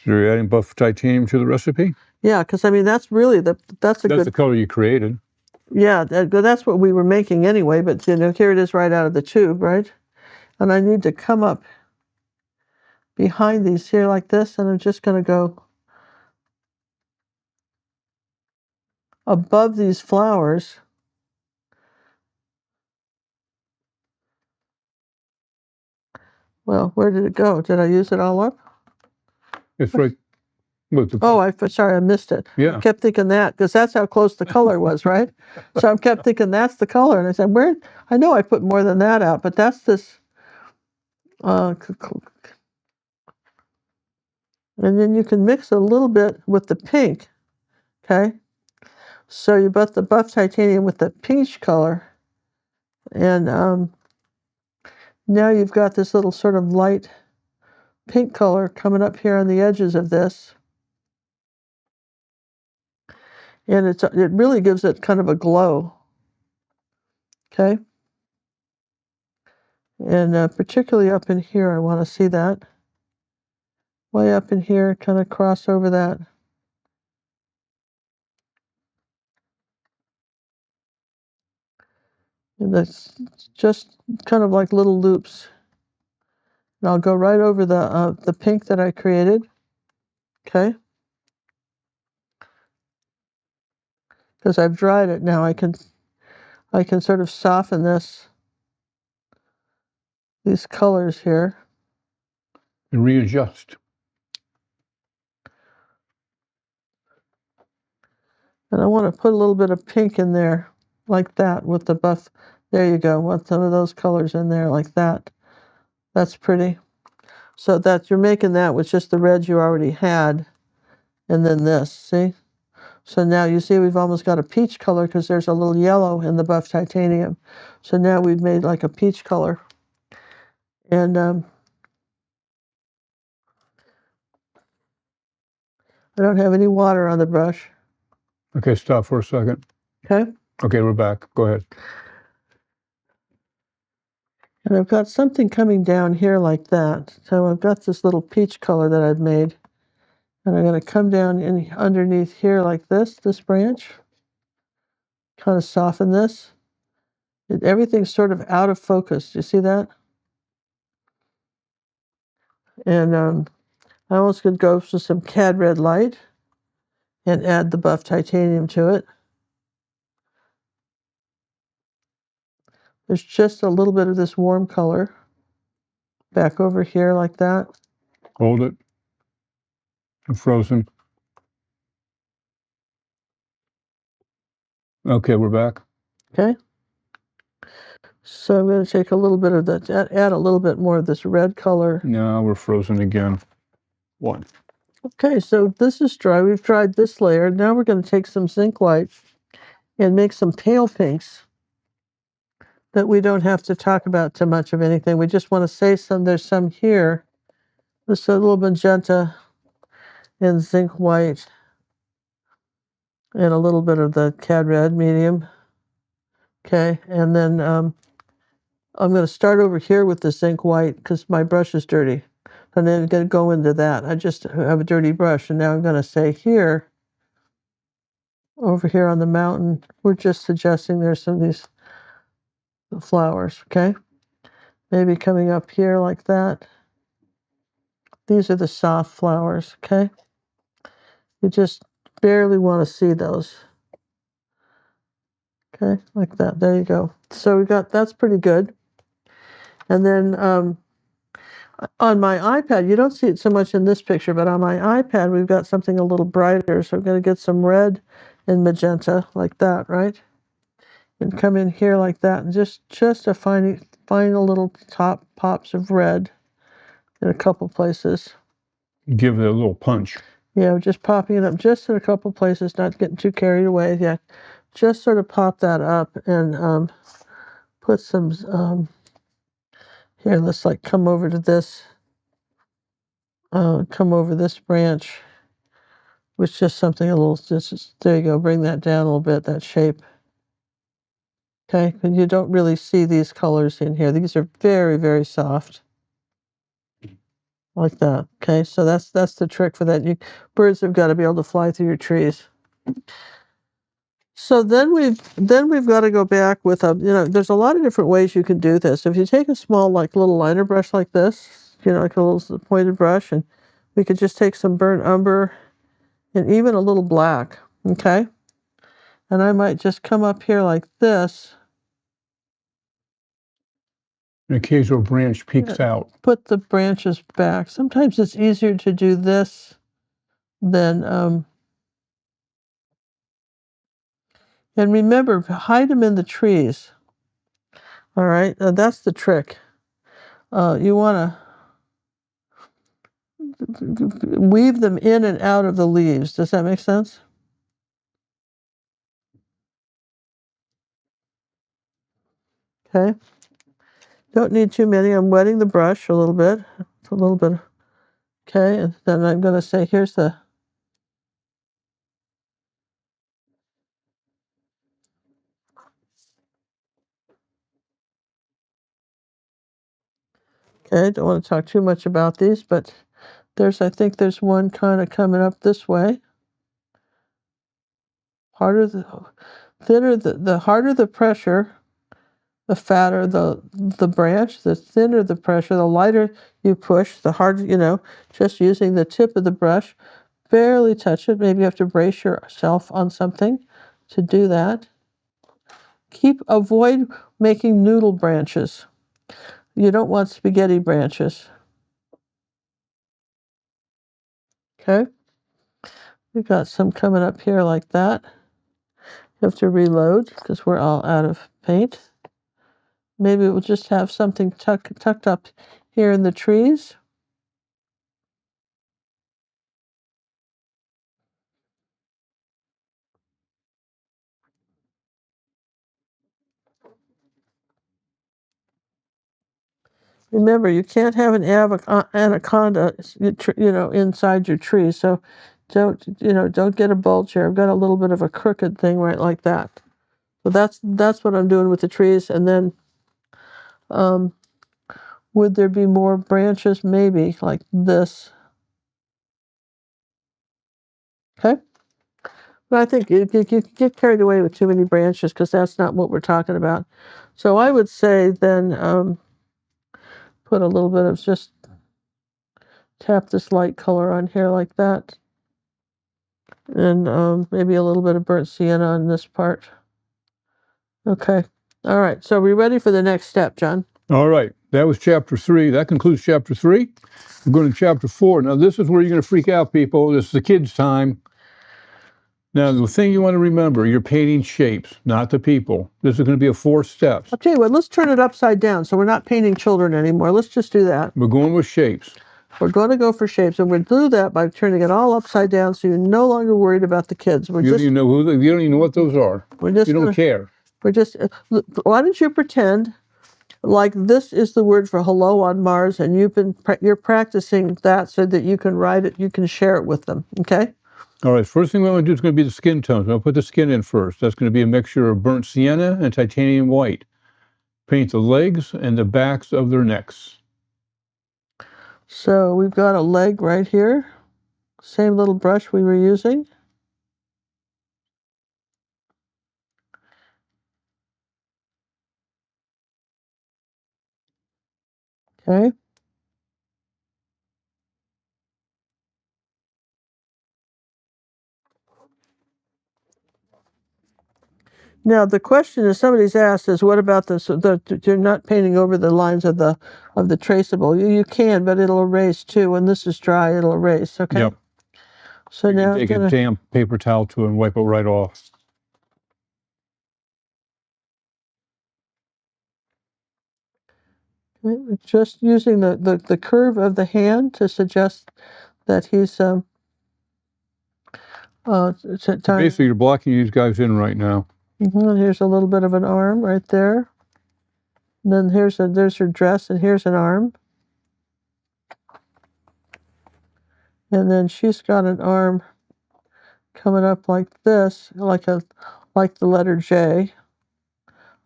So you're adding buff titanium to the recipe? Yeah, because I mean that's really that's the color you created. Yeah, that's what we were making anyway. But here it is right out of the tube, right? And I need to come up behind these here like this, and I'm just going to go above these flowers. Well, where did it go? Did I use it all up? It's right. Sorry, I missed it. Yeah. I kept thinking that because that's how close the color was, right? So I kept thinking that's the color, and I said, "Where?" I know I put more than that out, but that's this. And then you can mix a little bit with the pink, okay? So you put the buff titanium with the peach color, and now you've got this little sort of light pink color coming up here on the edges of this. And it really gives it kind of a glow. Okay? And particularly up in here, I want to see that. Way up in here, kind of cross over that. And that's just kind of like little loops. And I'll go right over the pink that I created. Okay? Because I've dried it now, I can sort of soften these colors here. And readjust. And I want to put a little bit of pink in there, like that, with the buff. There you go. Want some of those colors in there, like that. That's pretty. So that you're making that with just the reds you already had, and then this. See? So now you see we've almost got a peach color because there's a little yellow in the buff titanium. So now we've made like a peach color. And I don't have any water on the brush. Okay, stop for a second. Okay. Okay, we're back. Go ahead. And I've got something coming down here like that. So I've got this little peach color that I've made. And I'm going to come down in underneath here like this branch. Kind of soften this. Everything's sort of out of focus. Do you see that? And I almost could go for some cad red light and add the buff titanium to it. There's just a little bit of this warm color back over here like that. Hold it. I'm frozen. Okay, we're back. Okay. So I'm going to take a little bit of that, add a little bit more of this red color. Now we're frozen again. One. Okay, so this is dry. We've dried this layer. Now we're going to take some zinc white and make some pale pinks that we don't have to talk about too much of anything. We just want to say there's some here. Just a little magenta and zinc white and a little bit of the cad red medium. Okay, and then I'm going to start over here with the zinc white because my brush is dirty. And then I'm going to go into that. I just have a dirty brush. And now I'm going to say here, over here on the mountain, we're just suggesting there's some of these flowers, okay? Maybe coming up here like that. These are the soft flowers, okay? You just barely want to see those. Okay, like that. There you go. So we got, that's pretty good. And then on my iPad, you don't see it so much in this picture, but on my iPad, we've got something a little brighter. So I'm going to get some red and magenta like that, right? And come in here like that, and just a find a little top pops of red in a couple places. Give it a little punch. Yeah, just popping it up just in a couple places, not getting too carried away. Yeah, just sort of pop that up and put some. Here, let's like come over to this. Come over this branch, with just something a little. Just there you go. Bring that down a little bit. That shape. Okay, and you don't really see these colors in here. These are very, very soft. Like that. Okay, so that's the trick for that. Birds have got to be able to fly through your trees. So then we've got to go back with there's a lot of different ways you can do this. If you take a small like little liner brush like this, like a little pointed brush, and we could just take some burnt umber and even a little black, okay? And I might just come up here like this. An occasional branch peeks out. Put the branches back. Sometimes it's easier to do this than and remember, hide them in the trees. All right, that's the trick. You want to weave them in and out of the leaves. Does that make sense? Okay. Don't need too many. I'm wetting the brush a little bit. A little bit. Okay, and then I'm going to say, here's the. Okay, don't want to talk too much about these, but I think there's one kind of coming up this way. Thinner the harder the pressure, the fatter the branch, the thinner the pressure, the lighter you push, the harder, just using the tip of the brush, barely touch it. Maybe you have to brace yourself on something to do that. Avoid making noodle branches. You don't want spaghetti branches. Okay? We've got some coming up here like that. You have to reload because we're all out of paint. Maybe we'll just have something tucked up here in the trees. Remember, you can't have an anaconda, inside your tree. So don't get a bulge here. I've got a little bit of a crooked thing right like that. So that's what I'm doing with the trees. And then would there be more branches? Maybe like this. Okay. But I think you get carried away with too many branches because that's not what we're talking about. So I would say then put a little bit of just tap this light color on here like that. And maybe a little bit of burnt sienna on this part. Okay. All right. So are we ready for the next step, John? All right. That was chapter 3. That concludes chapter 3. We're going to chapter 4. Now, this is where you're going to freak out, people. This is the kids' time. Now, the thing you want to remember, you're painting shapes, not the people. This is going to be a 4 steps. I'll tell you what, let's turn it upside down so we're not painting children anymore. Let's just do that. We're going with shapes. We're going to go for shapes, and we'll do that by turning it all upside down so you're no longer worried about the kids. You don't even know what those are. You don't care. Why don't you pretend like this is the word for hello on Mars, and you're practicing that so that you can write it, you can share it with them, okay? All right, first thing we want to do is going to be the skin tones. I'll put the skin in first. That's going to be a mixture of burnt sienna and titanium white. Paint the legs and the backs of their necks. So we've got a leg right here. Same little brush we were using. Okay. Now the question is, somebody's asked is, what about this? You're not painting over the lines of the traceable. You can, but it'll erase too. When this is dry, it'll erase. Okay. Yep. So now take a damp paper towel to it and wipe it right off. Just using the curve of the hand to suggest that he's basically you're blocking these guys in right now. Here's a little bit of an arm right there. And then there's her dress, and here's an arm. And then she's got an arm coming up like this, like the letter J,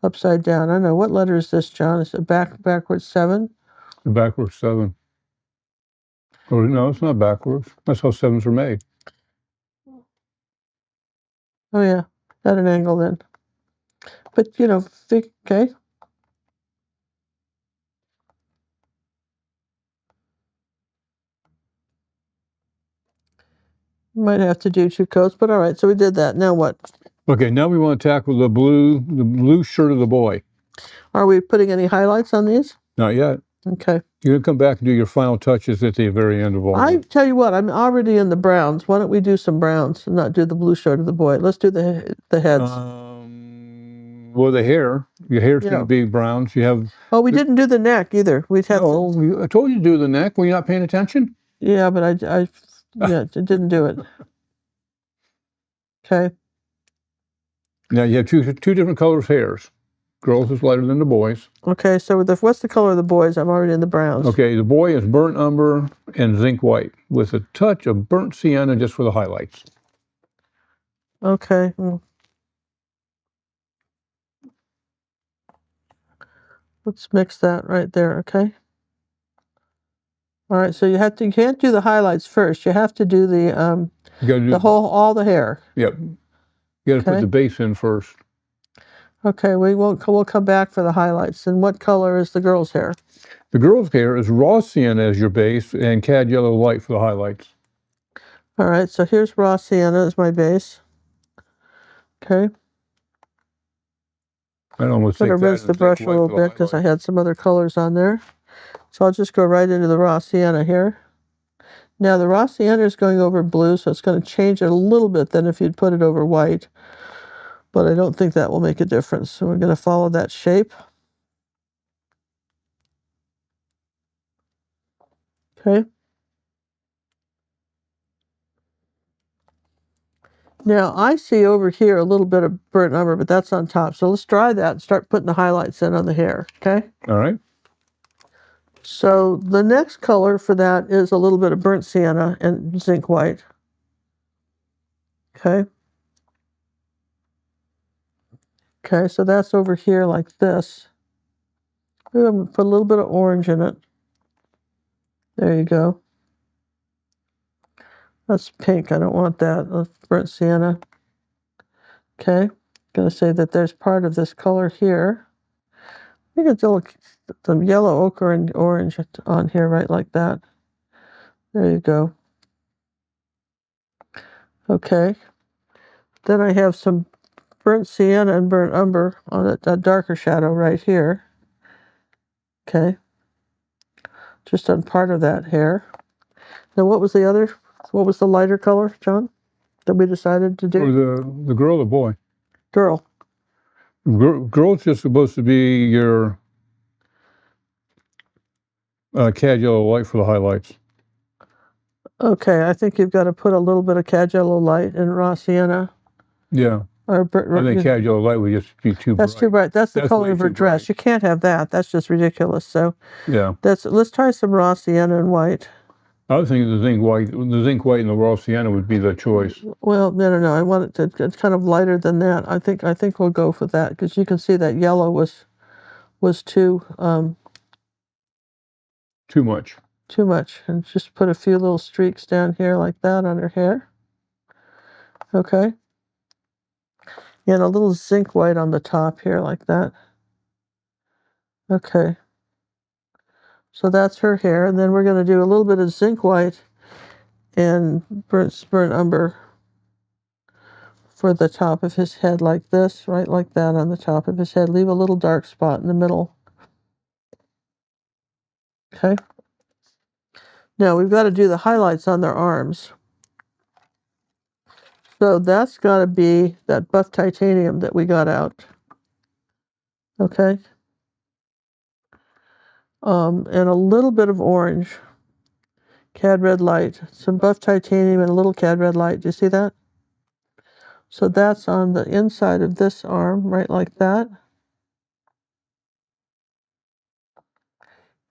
upside down. I don't know, what letter is this, John? Is it backwards 7? The backwards 7. Oh no, it's not backwards. That's how 7s are made. Oh yeah, at an angle then. But okay. Might have to do 2 coats, but all right. So we did that. Now what? Okay, now we want to tackle the blue shirt of the boy. Are we putting any highlights on these? Not yet. Okay. You're going to come back and do your final touches at the very end of all. I tell you what, I'm already in the browns. Why don't we do some browns and not do the blue shirt of the boy? Let's do the heads. Well, the hair. Your hair's going to be browns. You have. Oh, we didn't do the neck either. I told you to do the neck. Were you not paying attention? Yeah, but I didn't do it. Okay. Now you have two different colors hairs. Girls is lighter than the boys. Okay, so what's the color of the boys? I'm already in the browns. Okay, the boy is burnt umber and zinc white with a touch of burnt sienna just for the highlights. Okay. Let's mix that right there, okay? All right, so you can't do the highlights first. You have to do all the hair. Yep. You got to put the base in first. Okay, we'll come back for the highlights. And what color is the girl's hair? The girl's hair is raw sienna as your base and cad yellow light for the highlights. All right, so here's raw sienna as my base. Okay. I almost better rinse the brush a little bit because I had some other colors on there. So I'll just go right into the raw sienna here. Now the raw sienna is going over blue, so it's going to change it a little bit than if you'd put it over white. But I don't think that will make a difference. So we're going to follow that shape. Okay. Now I see over here a little bit of burnt umber, but that's on top. So let's dry that and start putting the highlights in on the hair. Okay. All right. So the next color for that is a little bit of burnt sienna and zinc white. Okay. Okay, so that's over here like this. Ooh, put a little bit of orange in it. There you go. That's pink. I don't want that. That's burnt sienna. Okay. Going to say that there's part of this color here. I think it's some yellow, ochre, and orange on here, right like that. There you go. Okay. Then I have some burnt sienna and burnt umber on a darker shadow right here. Okay. Just on part of that hair. Now, what was the lighter color, John, that we decided to do? Or the girl or boy? Girl. Girl's just supposed to be your cad yellow light for the highlights. Okay, I think you've got to put a little bit of cad yellow light in raw sienna. Yeah. I think cad yellow light would just be too bright. That's too bright. That's the color of her dress. You can't have that. That's just ridiculous. So yeah, let's try some raw sienna and white. I was thinking the zinc white and the raw sienna would be the choice. Well, no. I want it to it's kind of lighter than that. I think we'll go for that because you can see that yellow was too much. Too much. And just put a few little streaks down here like that on her hair. Okay. And a little zinc white on the top here like that. Okay. So that's her hair. And then we're going to do a little bit of zinc white and burnt umber for the top of his head like this, right like that on the top of his head. Leave a little dark spot in the middle. Okay. Now we've got to do the highlights on their arms. So that's got to be that buff titanium that we got out. Okay. And a little bit of orange. Cad red light. Some buff titanium and a little cad red light. Do you see that? So that's on the inside of this arm, right like that.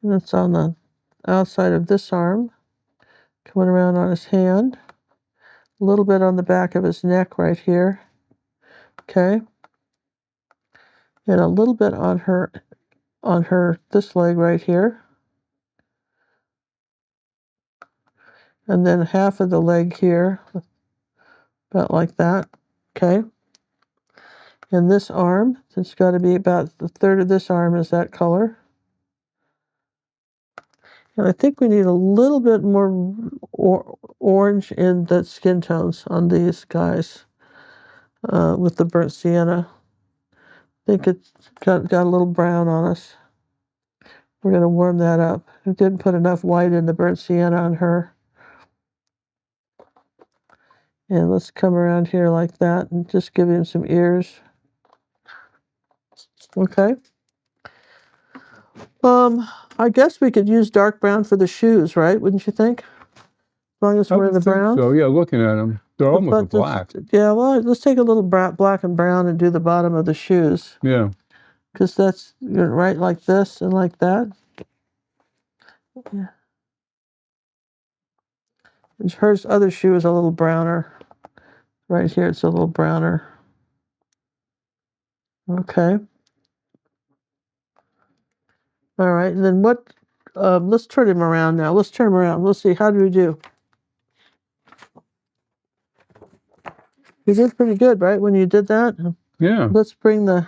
And it's on the outside of this arm, coming around on his hand. A little bit on the back of his neck right here. Okay. And a little bit on her this leg right here. And then half of the leg here, about like that. Okay. And this arm, it's got to be about the third of this arm is that color. And I think we need a little bit more orange in the skin tones on these guys with the burnt sienna. I think it's got a little brown on us. We're going to warm that up. I didn't put enough white in the burnt sienna on her. And let's come around here like that and just give him some ears. Okay. I guess we could use dark brown for the shoes, right? Wouldn't you think? As long as we're in the brown. So yeah, looking at them, they're almost black. Yeah, well, let's take a little black and brown and do the bottom of the shoes. Yeah. Because that's right like this and like that. Yeah. And her other shoe is a little browner. Right here, it's a little browner. Okay. All right, and then what? Let's turn him around now. Let's turn him around. Let's see. How do we do? You did pretty good, right, when you did that? Yeah. Let's bring the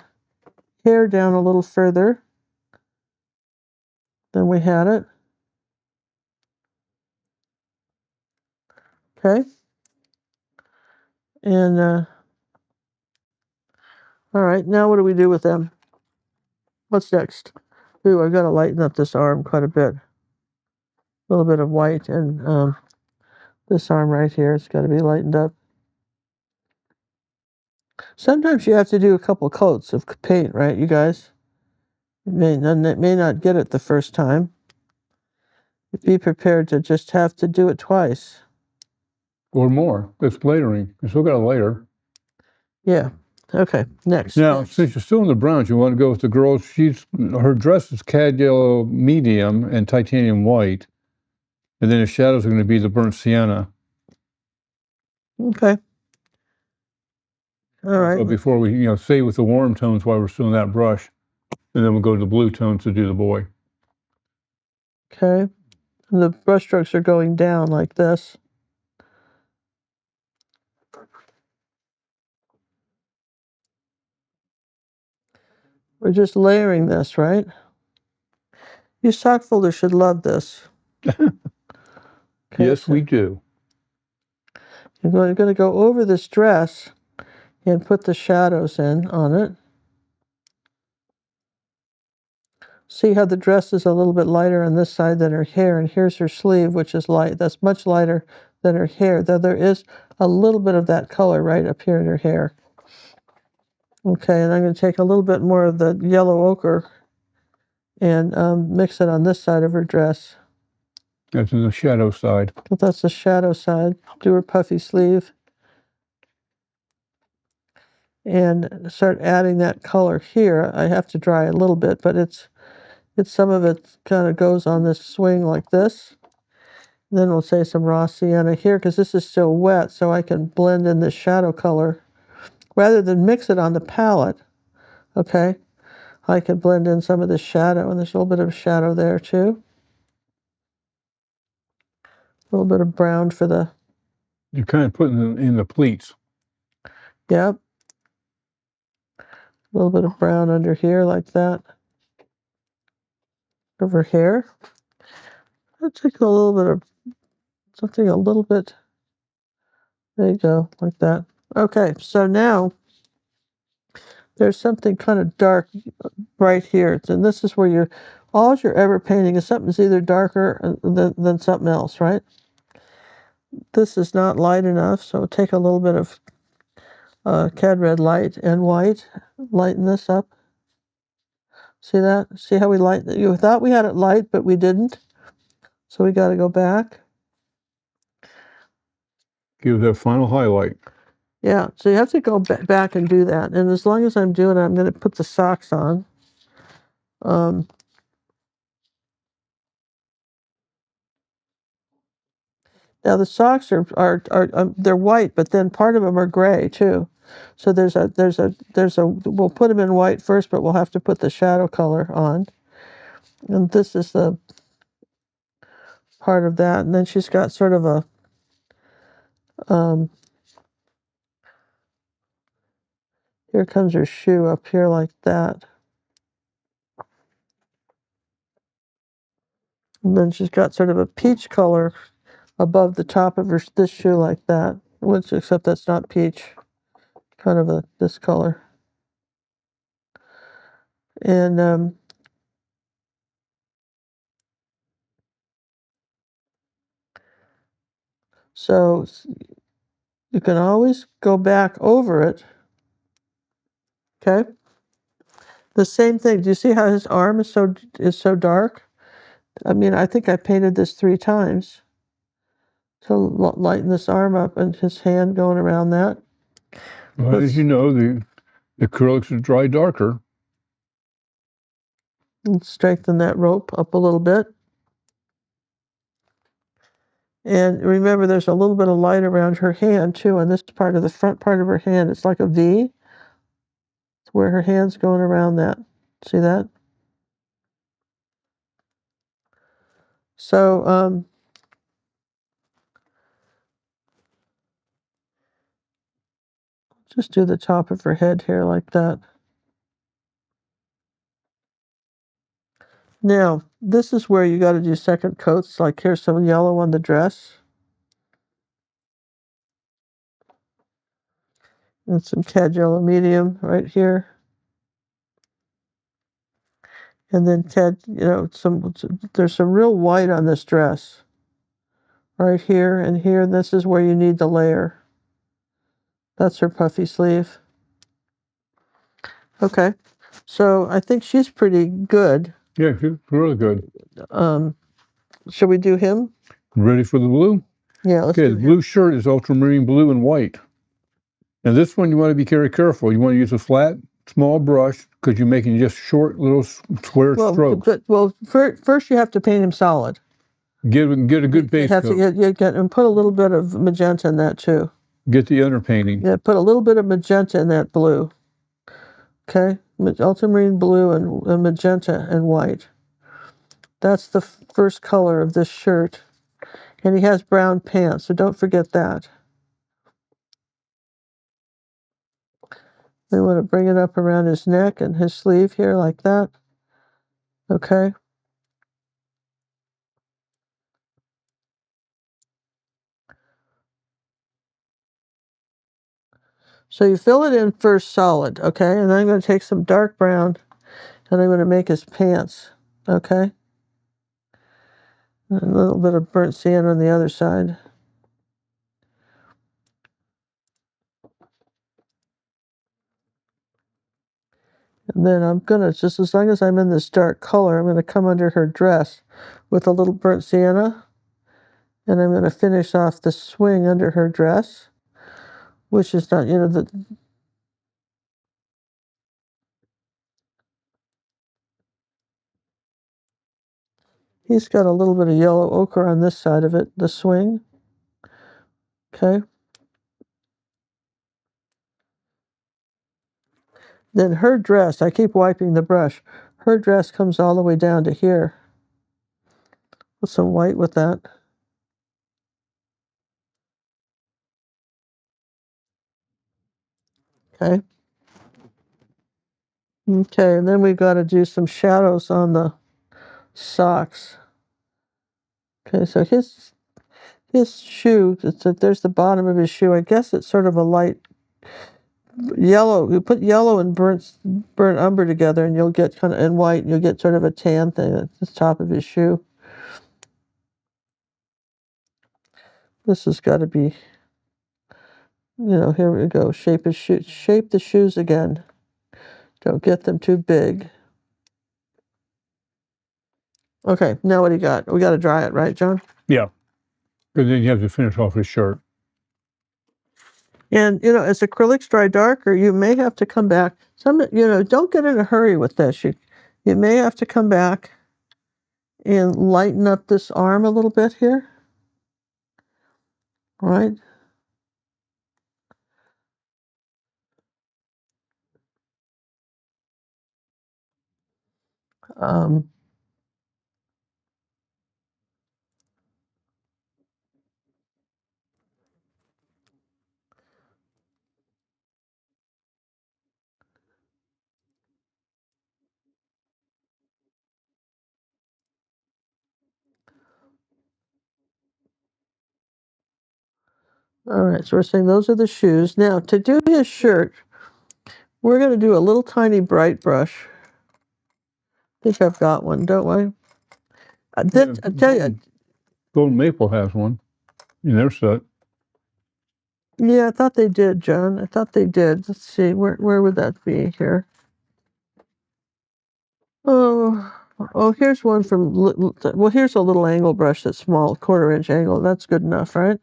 hair down a little further than we had it. Okay. And, all right, now what do we do with them? What's next? Ooh, I've got to lighten up this arm quite a bit. A little bit of white and this arm right here, it's got to be lightened up. Sometimes you have to do a couple coats of paint, right, you guys? You may not get it the first time. Be prepared to just have to do it twice. Or more. It's layering. You still got a layer. Yeah. Okay. Next. Now, since you're still in the browns, you want to go with the girl. Her dress is cad yellow medium and titanium white, and then the shadows are going to be the burnt sienna. Okay. All right. So before we, stay with the warm tones while we're still in that brush, and then we'll go to the blue tones to do the boy. Okay. And the brush strokes are going down like this. We're just layering this, right? You sock folders should love this. Okay, Yes, we do. You're going to go over this dress and put the shadows in on it. See how the dress is a little bit lighter on this side than her hair, and here's her sleeve, which is light. That's much lighter than her hair, though there is a little bit of that color right up here in her hair. Okay, and I'm going to take a little bit more of the yellow ochre and mix it on this side of her dress. That's in the shadow side. But that's the shadow side. Do her puffy sleeve. And start adding that color here. I have to dry a little bit, but it's some of it kind of goes on this swing like this. And then we'll say some raw sienna here because this is still wet, so I can blend in this shadow color rather than mix it on the palette. Okay, I can blend in some of the shadow, and there's a little bit of shadow there too. A little bit of brown for the. You're kind of putting in the pleats. Yep. A little bit of brown under here like that. Over here. I'll take a little bit of something a little bit. There you go, like that. Okay, so now there's something kind of dark right here. And this is where all you're ever painting is something's either darker than something else, right? This is not light enough, so take a little bit of Cad Red light and white. Lighten this up. See that? See how we lighten it? You thought we had it light, but we didn't. So we got to go back. Give that final highlight. Yeah, so you have to go back and do that. And as long as I'm doing it, I'm going to put the socks on. Now the socks are they're white, but then part of them are gray too. So there's a we'll put them in white first, but we'll have to put the shadow color on. And this is the part of that. And then she's got sort of a here comes her shoe up here like that. And then she's got sort of a peach color above the top of this shoe like that. Except that's not peach. Kind of this color. And so you can always go back over it. Okay. The same thing. Do you see how his arm is so dark? I mean, I think I painted this 3 times to lighten this arm up and his hand going around that. Well, as you know, the acrylics are dry darker. And strengthen that rope up a little bit. And remember, there's a little bit of light around her hand too, on this part of the front part of her hand. It's like a V. It's where her hand's going around that. See that? So, just do the top of her head here like that. Now, this is where you got to do second coats. Like here's some yellow on the dress. And some cad yellow medium right here. And then there's some real white on this dress. Right here and here. This is where you need the layer. That's her puffy sleeve. Okay. So I think she's pretty good. Yeah, she's really good. Shall we do him? Ready for the blue? Yeah, let's do the blue shirt is ultramarine blue and white. And this one you want to be very careful. You want to use a flat, small brush because you're making just short little square strokes. First you have to paint him solid. Get a good base coat. You get and put a little bit of magenta in that too. Get the underpainting. Yeah, put a little bit of magenta in that blue. Okay, ultramarine blue and magenta and white. That's the first color of this shirt. And he has brown pants, so don't forget that. We want to bring it up around his neck and his sleeve here like that. Okay. So you fill it in first solid, okay? And then I'm going to take some dark brown and I'm going to make his pants, okay? And a little bit of burnt sienna on the other side. And then I'm going to, just as long as I'm in this dark color, I'm going to come under her dress with a little burnt sienna. And I'm going to finish off the swing under her dress, which is not, he's got a little bit of yellow ochre on this side of it, the swing. Okay. Then her dress, I keep wiping the brush. Her dress comes all the way down to here. Put some white with that. Okay. Okay, and then we've got to do some shadows on the socks. Okay, so his shoe, there's the bottom of his shoe. I guess it's sort of a light yellow. You put yellow and burnt umber together, and you'll get kind of, and white, and you'll get sort of a tan thing at the top of his shoe. This has got to be, here we go. Shape the shoes again. Don't get them too big. Okay, now what do you got? We got to dry it, right, John? Yeah. And then you have to finish off his shirt. And, as acrylics dry darker, you may have to come back. Don't get in a hurry with this. You may have to come back and lighten up this arm a little bit here. All right. Um, all right, so we're saying those are the shoes. Now, to do his shirt, we're going to do a little tiny bright brush. I think I've got one, don't I? I tell you. Golden Maple has one in their set. Yeah, I thought they did, John. I thought they did. Let's see, where would that be here? Here's one from, here's a little angle brush that's small, 1/4 inch angle. That's good enough, right?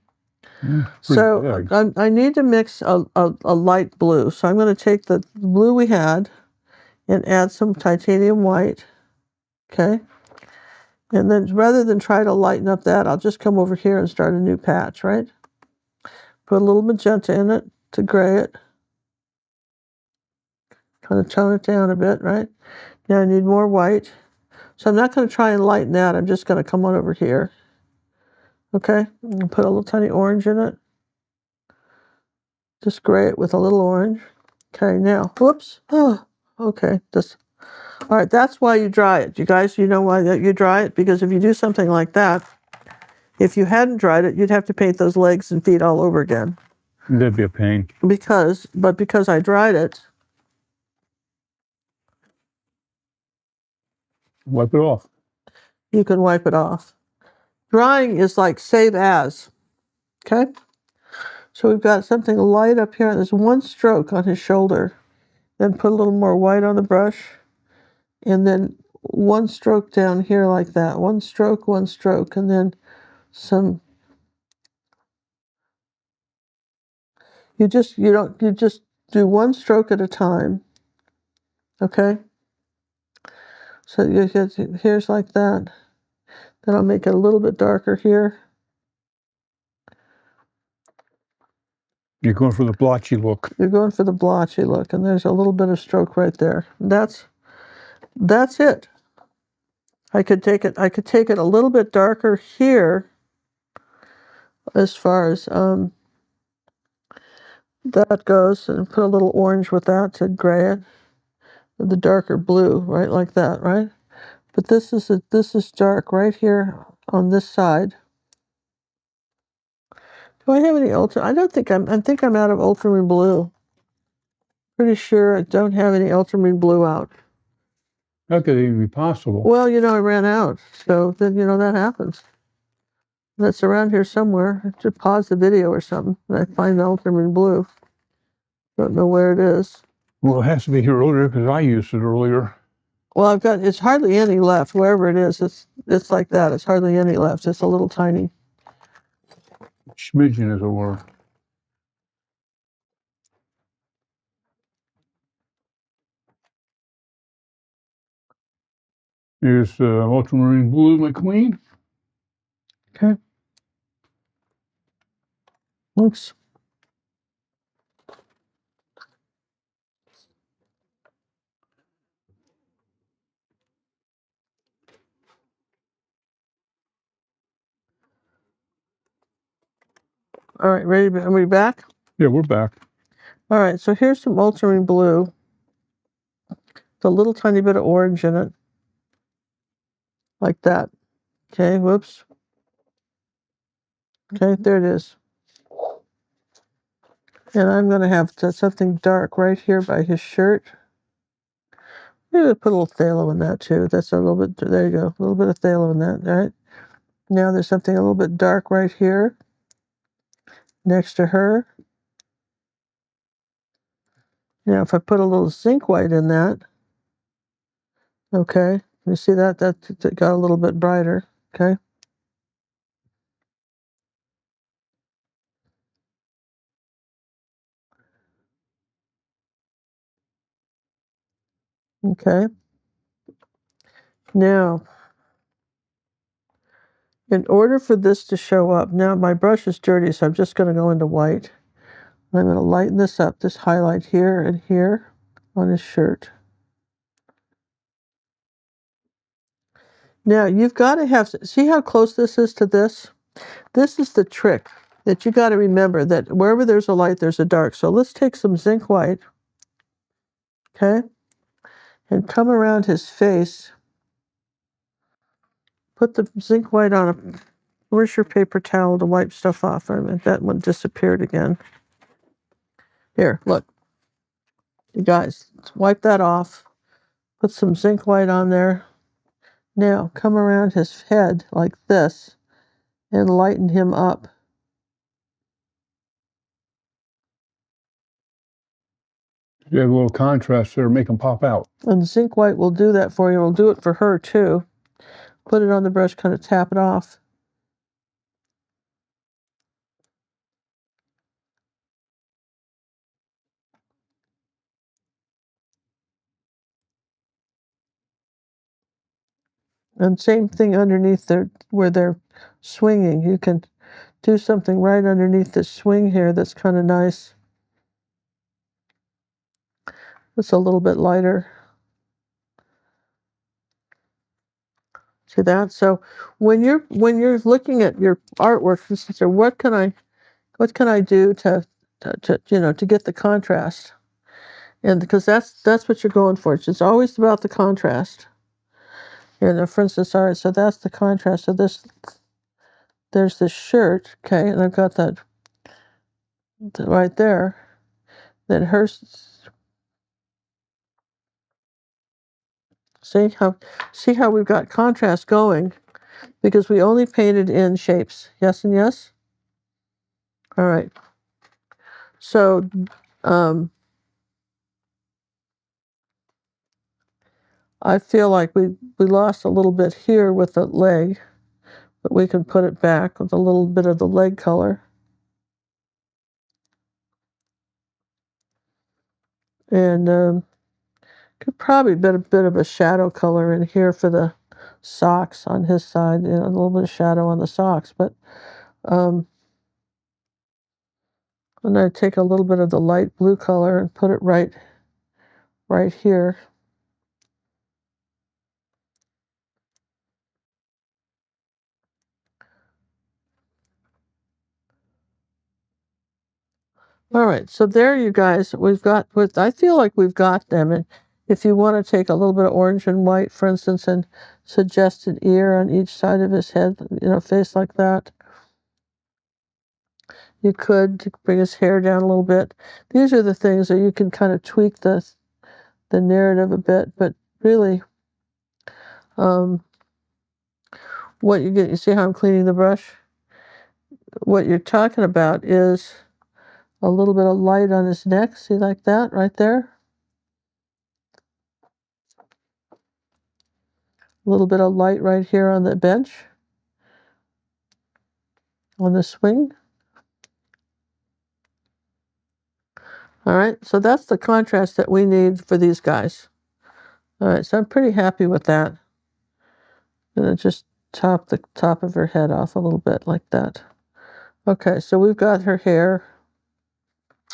So I need to mix a light blue. So I'm going to take the blue we had and add some titanium white. Okay. And then rather than try to lighten up that, I'll just come over here and start a new patch, right? Put a little magenta in it to gray it. Kind of tone it down a bit, right? Now I need more white. So I'm not going to try and lighten that. I'm just going to come on over here. Okay? And put a little tiny orange in it. Just gray it with a little orange. Okay, now, whoops. Oh, okay. All right, that's why you dry it. You guys, you know why you dry it? Because if you do something like that, if you hadn't dried it, you'd have to paint those legs and feet all over again. That'd be a pain. Because I dried it. Wipe it off. You can wipe it off. Drying is like save as. Okay? So we've got something light up here. There's one stroke on his shoulder. Then put a little more white on the brush. And then one stroke down here like that. One stroke, and then some. You just do one stroke at a time. Okay? So you get here's like that. Then I'll make it a little bit darker here. You're going for the blotchy look. You're going for the blotchy look, and there's a little bit of stroke right there. That's it. I could take it a little bit darker here as far as that goes, and put a little orange with that to gray it, with the darker blue, right, like that, right? But this is dark right here on this side. Do I have any ultra? I don't think I think I'm out of ultramarine blue. Pretty sure I don't have any ultramarine blue out. That could even be possible. Well, I ran out, so then that happens. That's around here somewhere. I should pause the video or something, and I find the ultramarine blue. Don't know where it is. Well, it has to be here earlier because I used it earlier. Well, it's hardly any left. Wherever it is, it's like that. It's hardly any left. It's a little tiny. Smidgen, as it were. Here's ultramarine blue, my queen. Okay. Oops. All right, ready? Are we back? Yeah, we're back. All right, so here's some ultramarine blue. It's a little tiny bit of orange in it. Like that. Okay, whoops. Okay, there it is. And I'm going to have something dark right here by his shirt. Maybe put a little phthalo in that too. That's a little bit, there you go. A little bit of phthalo in that, all right? Now there's something a little bit dark right here next to her. Now if I put a little zinc white in that, okay, you see that? That got a little bit brighter, okay? Okay. Now, in order for this to show up, now my brush is dirty, so I'm just going to go into white. I'm going to lighten this up, this highlight here and here on his shirt. Now, you've got to see how close this is to this? This is the trick that you got to remember, that wherever there's a light, there's a dark. So let's take some zinc white, okay, and come around his face. Put the zinc white on where's your paper towel to wipe stuff off? That one disappeared again. Here, look. You guys, wipe that off. Put some zinc white on there. Now, come around his head like this and lighten him up. You have a little contrast there, make them pop out. And zinc white will do that for you. We'll do it for her too. Put it on the brush, kind of tap it off. And same thing underneath where they're swinging. You can do something right underneath the swing here that's kind of nice. It's a little bit lighter. See that? So when you're looking at your artwork, you say, what can I do to get the contrast? And because that's what you're going for. It's always about the contrast. And for instance, all right, so that's the contrast. So there's this shirt, okay, and I've got that right there. Then hers. See how we've got contrast going because we only painted in shapes. Yes and yes. All right. So I feel like we lost a little bit here with the leg, but we can put it back with a little bit of the leg color. And could probably put a bit of a shadow color in here for the socks on his side, a little bit of shadow on the socks. But And I take a little bit of the light blue color and put it right here. All right, so there you guys, I feel like we've got them. And if you want to take a little bit of orange and white, for instance, and suggest an ear on each side of his head, face like that, you could to bring his hair down a little bit. These are the things that you can kind of tweak the narrative a bit, but really, what you get, you see how I'm cleaning the brush? What you're talking about is a little bit of light on his neck. See, like that, right there? A little bit of light right here on the bench, on the swing. All right, so that's the contrast that we need for these guys. All right, so I'm pretty happy with that. I'm going to just top the top of her head off a little bit like that. Okay, so we've got her hair.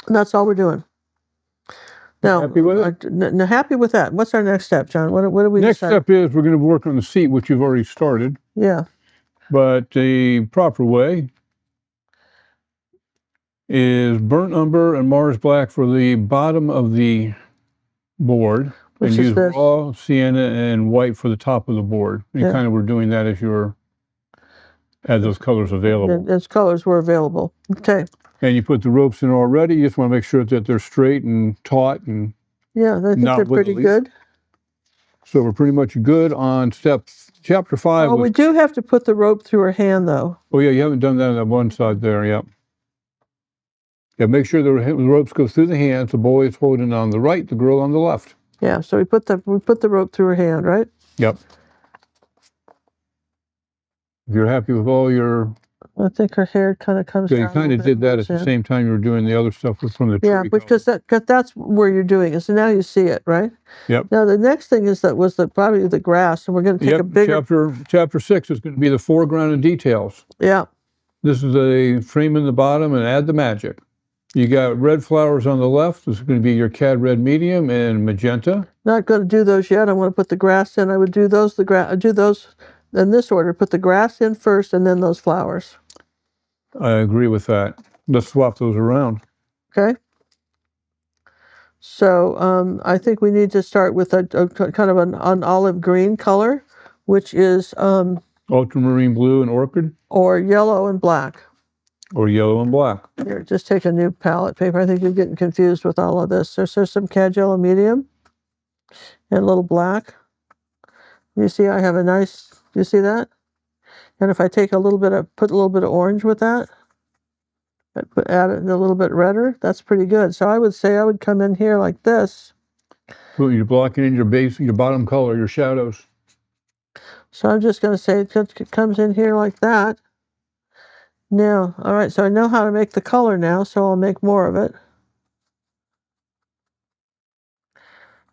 And that's all we're doing. Now, happy with it? Happy with that. What's our next step, John? What do we Next decide? step is we're going to work on the seat, which you've already started. Yeah. But the proper way is burnt umber and Mars black for the bottom of the board, Which and is use this. raw sienna and white for the top of the board. And Yeah. kind of we're doing that as as those colors available. As colors were available. Okay. And you put the ropes in already. You just want to make sure that they're straight and taut and yeah, I think they're pretty good. So we're pretty much good on chapter 5. Oh, we do have to put the rope through her hand, though. Oh yeah, you haven't done that on that one side there. Yep. Yeah, make sure the ropes go through the hands. The boy is holding on the right, the girl on the left. Yeah, so we put the rope through her hand, right? Yep. If you're happy with all your... I think her hair kind of comes down. You kind of did that at the same time you were doing the other stuff from the tree. Yeah, because that's where you're doing it. So now you see it, right? Yep. Now the next thing was probably the grass, and we're going to take a bigger... Chapter 6 is going to be the foreground and details. Yeah. This is a frame in the bottom and add the magic. You got red flowers on the left. This is going to be your cad red medium and magenta. Not going to do those yet. I want to put the grass in. I would do those in this order. Put the grass in first and then those flowers. I agree with that. Let's swap those around. Okay. So I think we need to start with a kind of an olive green color, which is ultramarine blue and orchid, or yellow and black. Or yellow and black. Here, just take a new palette paper. I think you're getting confused with all of this. There's some cad yellow medium and a little black. You see, I have a nice. You see that? And if I take put a little bit of orange with that, add it a little bit redder, that's pretty good. So I would say I would come in here like this. Well, you're blocking in your base, your bottom color, your shadows. So I'm just going to say it comes in here like that. Now, all right, so I know how to make the color now, so I'll make more of it.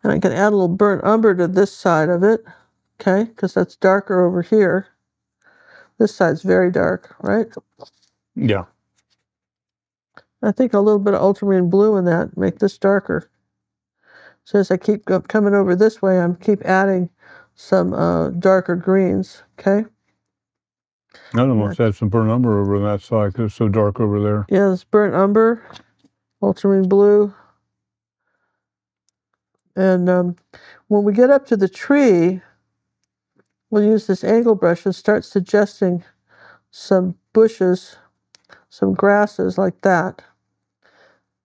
And I can add a little burnt umber to this side of it, okay, because that's darker over here. This side's very dark, right? Yeah. I think a little bit of ultramarine blue in that, make this darker. So as I keep coming over this way, I'm keep adding some darker greens, okay? I almost add some burnt umber over on that side because it's so dark over there. Yeah, this burnt umber, ultramarine blue. And when we get up to the tree, we'll use this angle brush and start suggesting some bushes, some grasses like that.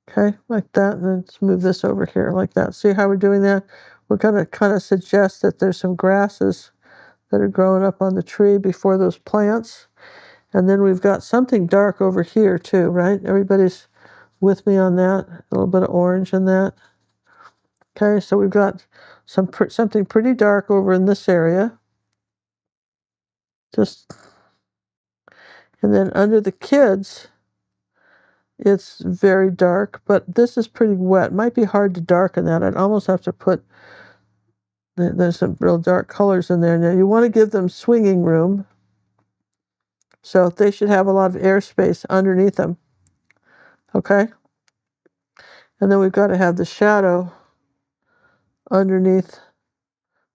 Okay, like that. And then let's move this over here like that. See how we're doing that? We're going to kind of suggest that there's some grasses that are growing up on the tree before those plants. And then we've got something dark over here too, right? Everybody's with me on that? A little bit of orange in that. Okay, so we've got something pretty dark over in this area. And then under the kids, it's very dark, but this is pretty wet. Might be hard to darken that. I'd almost have to put, there's some real dark colors in there. Now you want to give them swinging room. So they should have a lot of airspace underneath them. Okay? And then we've got to have the shadow underneath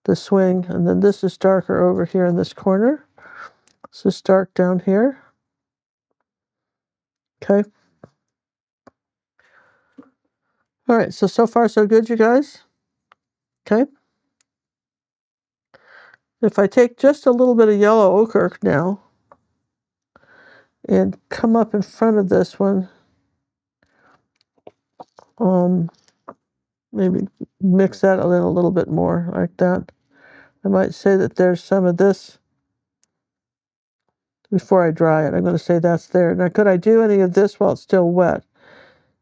the swing. And then this is darker over here in this corner. This is dark down here. Okay. All right, so far so good, you guys? Okay. If I take just a little bit of yellow ochre now and come up in front of this one, maybe mix that in a little bit more like that. I might say that there's some of this before I dry it. I'm going to say that's there. Now, could I do any of this while it's still wet?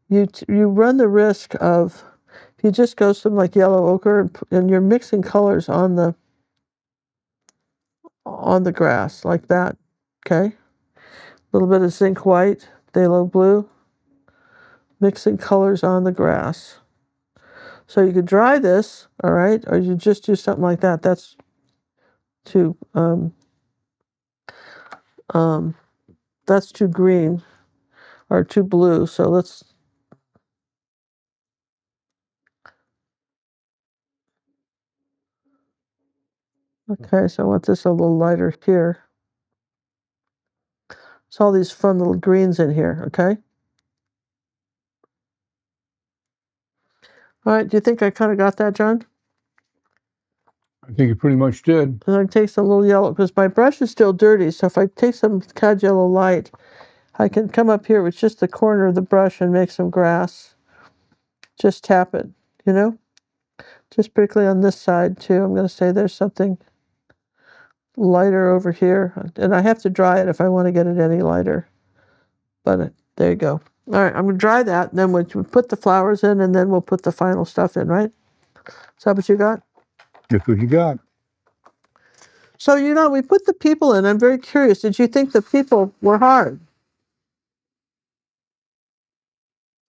You run the risk of, if you just go some like yellow ochre and you're mixing colors on the grass like that, okay? A little bit of zinc white, phthalo blue, mixing colors on the grass. So you could dry this, all right, or you just do something like that. That's too that's too green or too blue. So let's. Okay, so I want this a little lighter here. It's all these fun little greens in here, okay? All right, do you think I kind of got that, John? I think you pretty much did. And I take some little yellow, because my brush is still dirty, so if I take some cad yellow light, I can come up here with just the corner of the brush and make some grass. Just tap it, you know? Just particularly on this side, too. I'm going to say there's something lighter over here. And I have to dry it if I want to get it any lighter. But there you go. All right, I'm going to dry that. And then we'll put the flowers in, and then we'll put the final stuff in, right? Is that what you got? That's what you got. So, we put the people in. I'm very curious. Did you think the people were hard?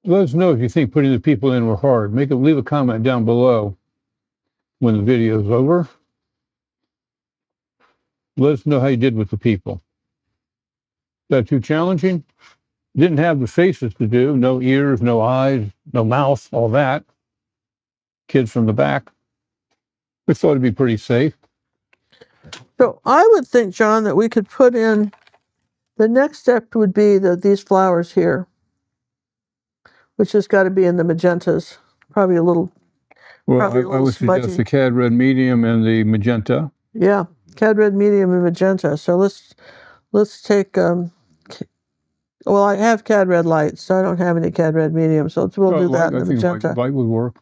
Let us know if you think putting the people in were hard. Leave a comment down below when the video is over. Let us know how you did with the people. Is that too challenging? Didn't have the faces to do. No ears, no eyes, no mouth, all that. Kids from the back. We thought it'd be pretty safe. So I would think, John, that we could put in, the next step would be these flowers here, which has got to be in the magentas. Probably a little. Well, I would suggest the cad red medium and the magenta. Yeah, cad red medium and magenta. So let's take. Well, I have cad red light, so I don't have any cad red medium. So we'll do that in the magenta. Light would work.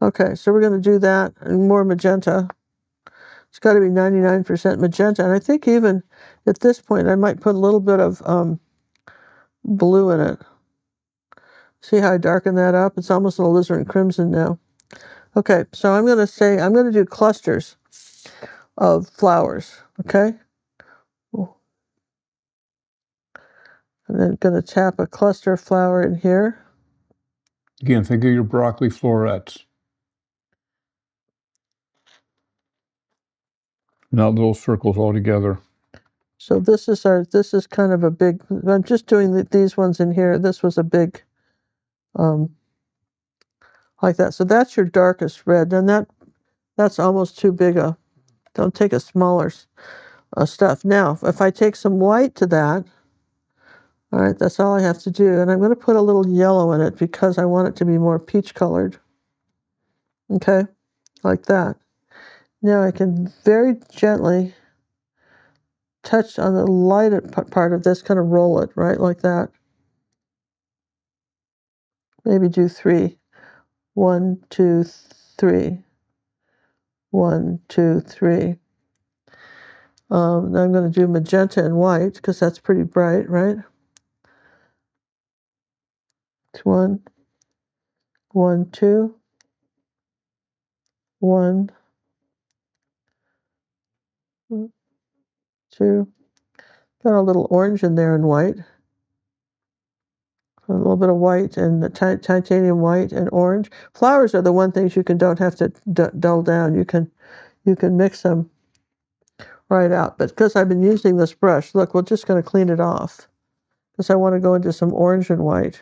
Okay, so we're going to do that and more magenta. It's got to be 99% magenta, and I think even at this point I might put a little bit of blue in it. See how I darken that up? It's almost a alizarin crimson now. Okay, so I'm going to do clusters of flowers, okay? And then going to tap a cluster flower in here. Again, think of your broccoli florets. Not little circles all together. So this is kind of a big, I'm just doing these ones in here. This was a big, like that. So that's your darkest red. And that's almost too big don't take a smaller stuff. Now, if I take some white to that, all right, that's all I have to do. And I'm going to put a little yellow in it because I want it to be more peach colored. Okay, like that. Now I can very gently touch on the lighter part of this, kind of roll it, right, like that. Maybe do 3. 1, 2, 3. 1, 2, 3. Now I'm going to do magenta and white because that's pretty bright, right? 1, 1, 2, 1, 2. Got a little orange in there and white. A little bit of white and the titanium white and orange. Flowers are the one things you don't have to dull down. You can mix them right out. But because I've been using this brush, look, we're just going to clean it off because I want to go into some orange and white.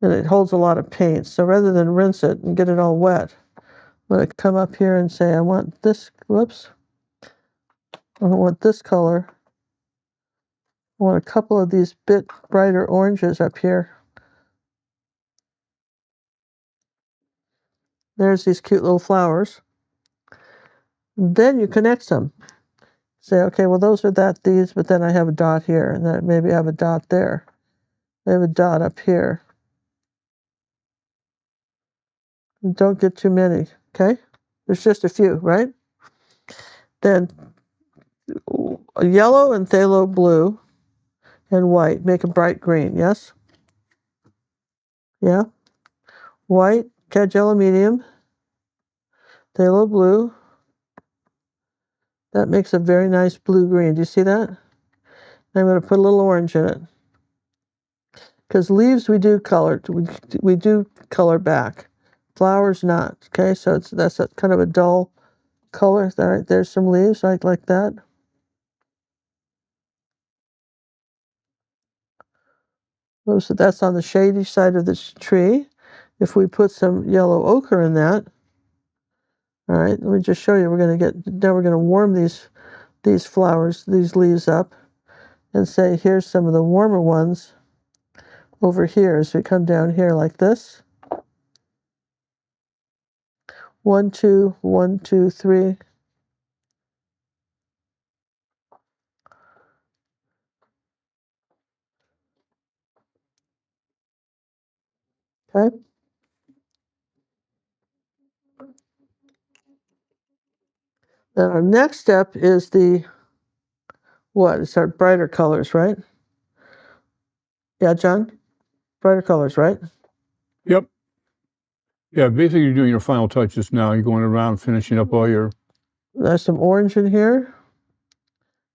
and it holds a lot of paint. So rather than rinse it and get it all wet, I'm going to come up here and say, I want this, whoops, I want this color. I want a couple of these bit brighter oranges up here. There's these cute little flowers. Then you connect them. Say, okay, well, those are these, but then I have a dot here, and then maybe I have a dot there. I have a dot up here. Don't get too many, okay? There's just a few, right? Then yellow and phthalo blue and white make a bright green, yes? Yeah? White, cad yellow medium, phthalo blue. That makes a very nice blue-green. Do you see that? I'm going to put a little orange in it. Because leaves we do color. We do color back. Flowers not. Okay, so that's a kind of a dull color. All right, there's some leaves like that. So that's on the shady side of this tree. If we put some yellow ochre in that, all right, let me just show you. Now we're going to warm these flowers, these leaves up, and say, here's some of the warmer ones over here as we come down here like this. 1, 2, 1, 2, 3. Okay. Then our next step is it's our brighter colors, right? Yeah, John? Brighter colors, right? Yep. Yeah, basically you're doing your final touches now. You're going around finishing up all your... There's some orange in here.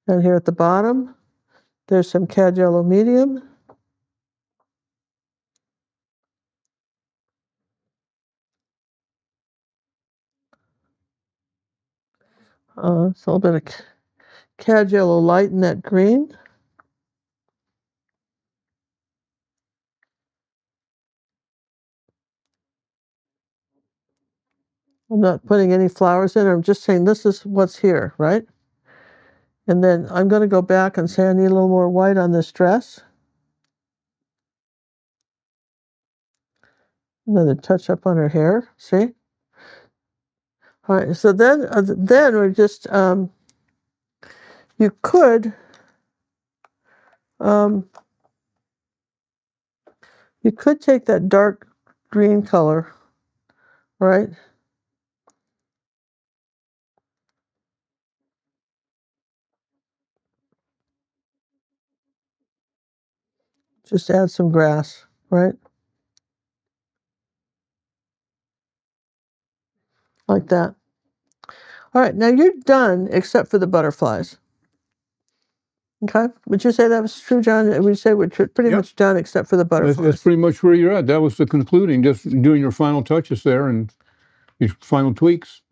And here at the bottom, there's some cad yellow medium. It's a little bit of cad yellow light in that green. I'm not putting any flowers in. I'm just saying this is what's here, right? And then I'm going to go back and say I need a little more white on this dress. Another touch up on her hair. See? All right. So then we're just you could take that dark green color, right? Just add some grass, right? Like that. All right, now you're done except for the butterflies. Okay? Would you say that was true, John? Would you say we're pretty much done except for the butterflies? That's pretty much where you're at. That was the concluding, just doing your final touches there and your final tweaks.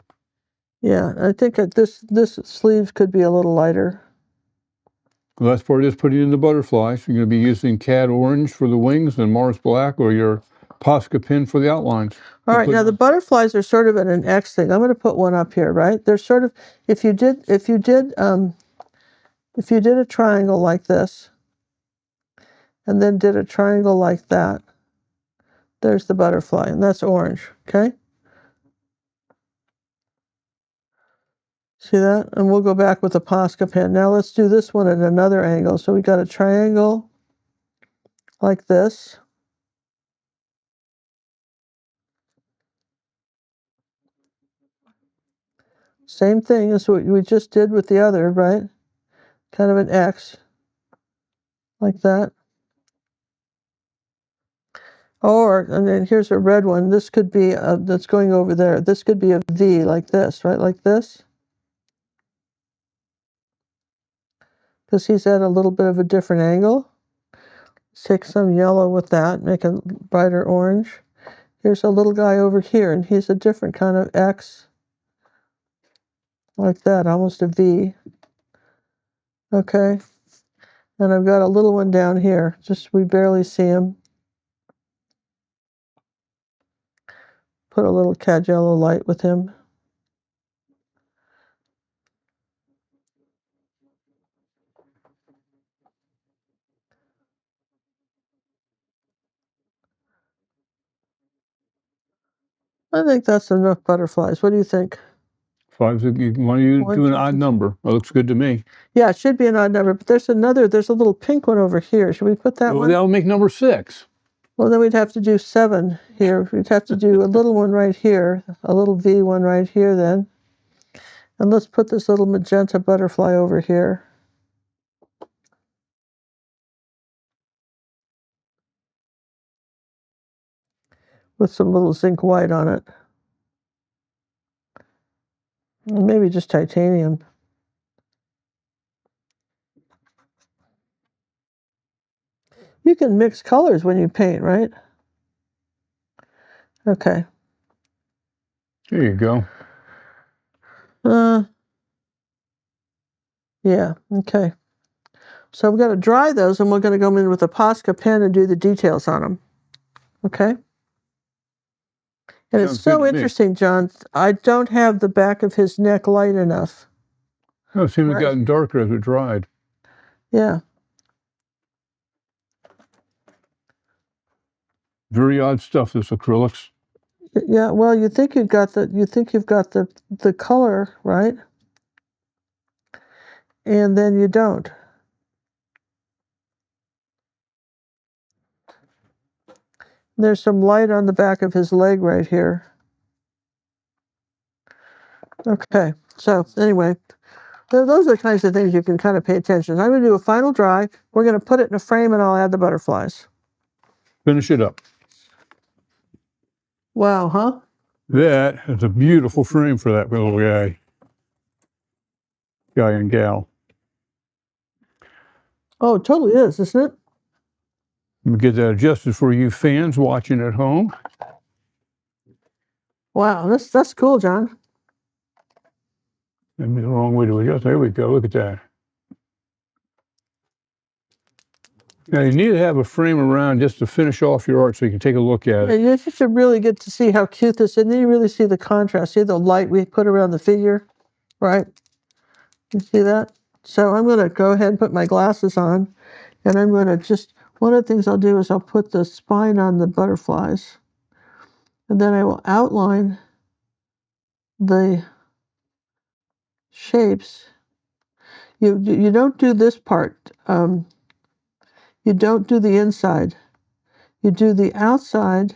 Yeah, I think that this sleeve could be a little lighter. The last part is putting in the butterflies. You're going to be using cad orange for the wings and Mars black or your Posca pin for the outlines. All right, now the butterflies are sort of at an X thing. I'm going to put one up here, right? They're sort of, if you did a triangle like this, and then did a triangle like that, there's the butterfly, and that's orange, okay? See that? And we'll go back with the Posca pen. Now let's do this one at another angle. So we got a triangle like this. Same thing as what we just did with the other, right? Kind of an X like that. And then here's a red one. This could be, that's going over there. This could be a V like this, right? Like this. Because he's at a little bit of a different angle. Let's take some yellow with that, make a brighter orange. Here's a little guy over here, and he's a different kind of X. Like that, almost a V. Okay. And I've got a little one down here. Just, we barely see him. put a little cad yellow light with him. I think that's enough butterflies. What do you think? 5. Why don't you do an odd number? That looks good to me. Yeah, it should be an odd number, but there's a little pink one over here. Should we put that one? That'll make number 6. Well, then we'd have to do 7 here. We'd have to do a little one right here, a little V one right here then. And let's put this little magenta butterfly over here. With some little zinc white on it. Maybe just titanium. You can mix colors when you paint, right? Okay. There you go. Yeah, okay. So we're going to dry those, and we're going to go in with a Posca pen and do the details on them. Okay? And it's so interesting, John. I don't have the back of his neck light enough. Oh, it seemed to have gotten darker as it dried. Yeah. Very odd stuff, this acrylics. Yeah, well, you think you've got the color, right? And then you don't. There's some light on the back of his leg right here. Okay, so anyway, those are the kinds of things you can kind of pay attention to. I'm going to do a final dry. We're going to put it in a frame, and I'll add the butterflies. Finish it up. Wow, huh? That is a beautiful frame for that little guy and gal. Oh, it totally is, isn't it? Let me get that adjusted for you fans watching at home. Wow, that's cool, John. That'd be the wrong way to adjust. There we go. Look at that. Now, you need to have a frame around just to finish off your art so you can take a look at it. You should really get to see how cute this is. And then you really see the contrast. See the light we put around the figure, right? You see that? So I'm going to go ahead and put my glasses on. And I'm going to just, one of the things I'll do is I'll put the spine on the butterflies. And then I will outline the shapes. You don't do this part. You don't do the inside. You do the outside,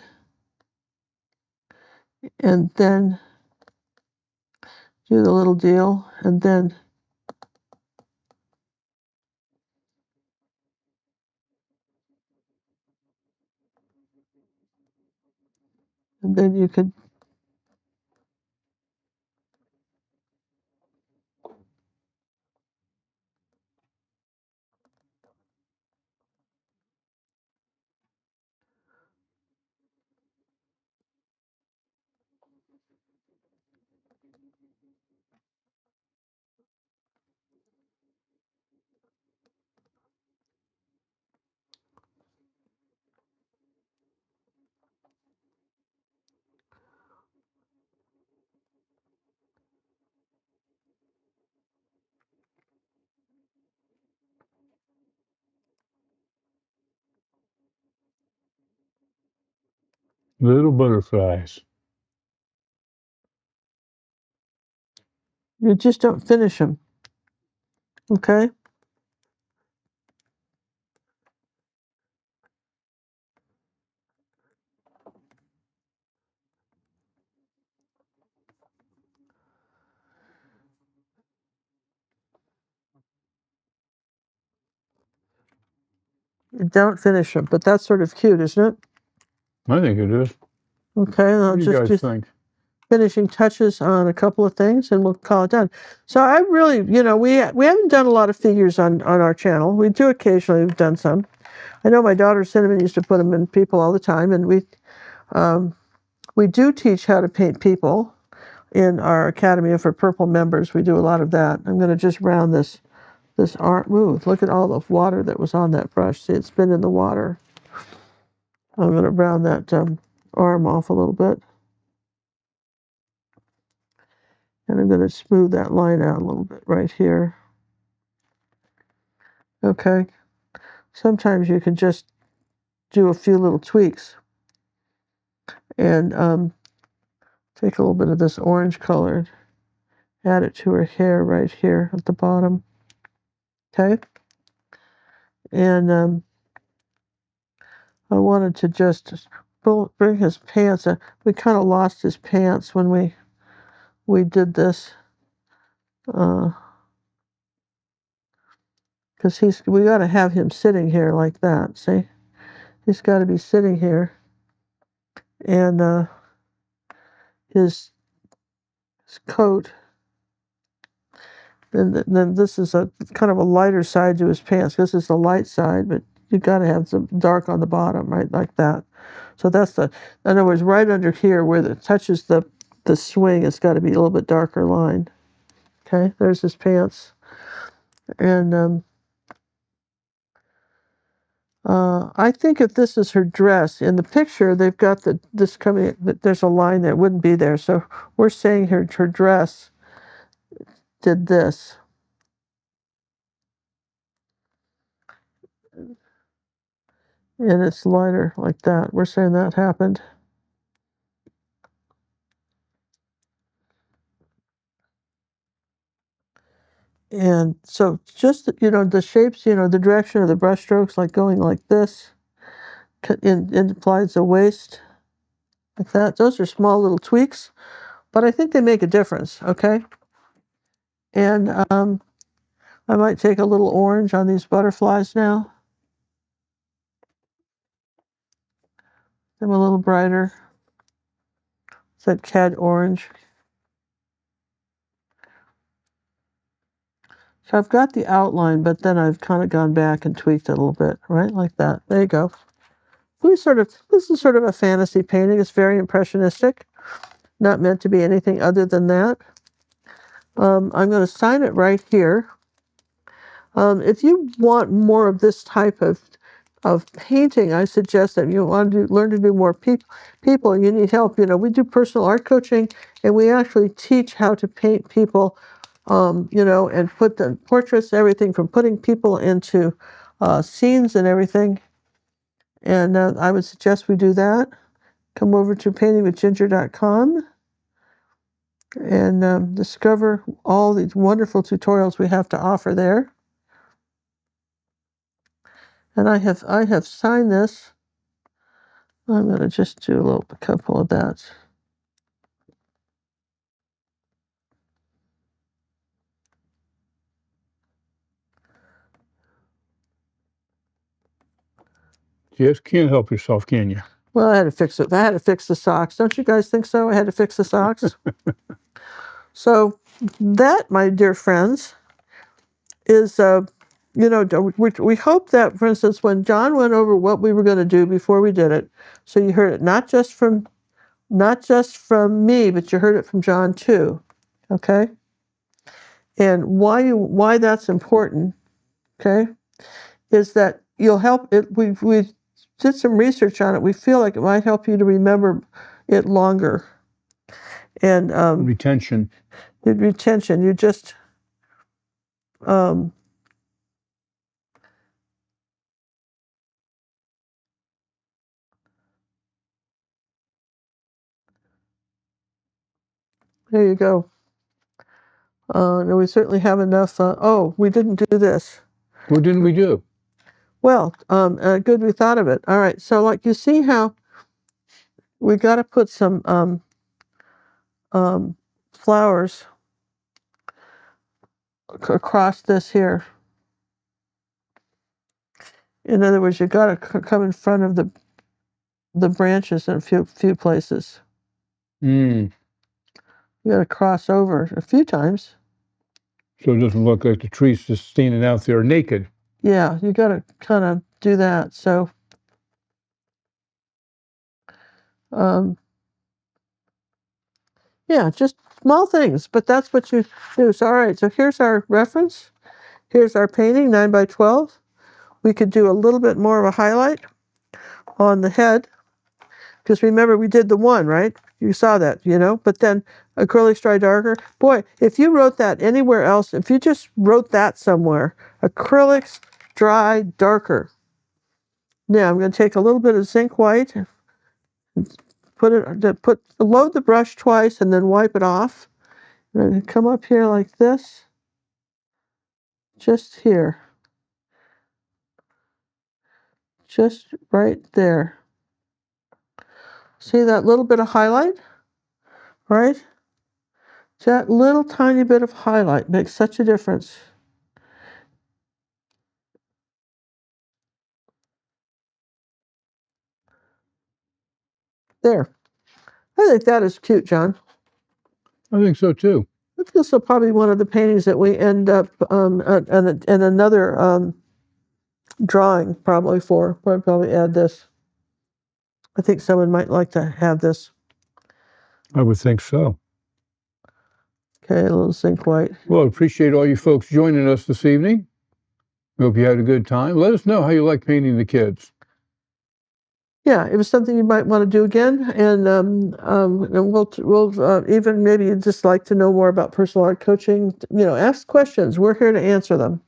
and then do the little deal, and then you could Little butterflies. you just don't finish them. Okay? You don't finish them, but that's sort of cute, isn't it? I think it is. Okay, and I'll What do you just guys do think? finishing touches on a couple of things, and we'll call it done. So I really, we haven't done a lot of figures on our channel. We do occasionally. We've done some. I know my daughter Cinnamon used to put them in people all the time, and we do teach how to paint people in our Academy for Purple members. We do a lot of that. I'm going to just round this arm. Ooh, look at all the water that was on that brush. See, it's been in the water. I'm going to round that arm off a little bit. And I'm going to smooth that line out a little bit right here. Okay. Sometimes you can just do a few little tweaks and take a little bit of this orange color, add it to her hair right here at the bottom. Okay. And I wanted to just bring his pants. We kind of lost his pants when we did this. Because we got to have him sitting here like that. See, he's got to be sitting here, and his coat. And then this is a kind of a lighter side to his pants. This is the light side, but you got to have some dark on the bottom, right, like that. So that's in other words, right under here where it touches the swing, it's got to be a little bit darker line. Okay, there's his pants, and I think if this is her dress in the picture, they've got this coming. There's a line that wouldn't be there, so we're saying her dress did this. And it's lighter like that. We're saying that happened. And so just, the shapes, the direction of the brush strokes, like going like this, implies the waist, like that. Those are small little tweaks, but I think they make a difference, okay? And I might take a little orange on these butterflies now. Them a little brighter. It's that cad orange. So I've got the outline, but then I've kind of gone back and tweaked it a little bit, right? Like that. There you go. This is sort of a fantasy painting. It's very impressionistic. Not meant to be anything other than that. I'm going to sign it right here. If you want more of this type of painting, I suggest that you want to learn to do more people. You need help. We do personal art coaching, and we actually teach how to paint people. And put the portraits, everything from putting people into scenes and everything. And I would suggest we do that. Come over to paintingwithginger.com and discover all these wonderful tutorials we have to offer there. And I have signed this. I'm going to just do a couple of that. Just can't help yourself, can you? Well, I had to fix it. I had to fix the socks. Don't you guys think so? I had to fix the socks. So that, my dear friends, is we hope that, for instance, when John went over what we were going to do before we did it, so you heard it not just from me, but you heard it from John too. Okay? And why that's important, okay, is that you'll help it. We did some research on it. We feel like it might help you to remember it longer. And retention. You just there you go. And we certainly have enough. We didn't do this. What didn't we do? Well, good we thought of it. All right. So, like, you see how we got to put some flowers across this here. In other words, you got to come in front of the branches in a few places. You got to cross over a few times. So it doesn't look like the tree's just standing out there naked. Yeah, you got to kind of do that. So, yeah, just small things, but that's what you do. So, all right, so here's our reference. Here's our painting, 9 by 12. We could do a little bit more of a highlight on the head. Because remember, we did the one, right? You saw that, you know? But then acrylics dry darker. Boy, if you wrote that anywhere else, if you just wrote that somewhere, acrylics dry darker. Now I'm going to take a little bit of zinc white, load the brush twice, and then wipe it off. And I'm going to come up here like this, just here, just right there. See that little bit of highlight, right? That little tiny bit of highlight makes such a difference. There. I think that is cute, John. I think so too. I think this will probably be one of the paintings that we end up and another drawing probably for. We'll probably add this. I think someone might like to have this. I would think so. Okay, a little zinc white. Well, I appreciate all you folks joining us this evening. Hope you had a good time. Let us know how you like painting the kids. Yeah, it was something you might want to do again, and we'll even maybe you'd just like to know more about personal art coaching. You know, ask questions. We're here to answer them.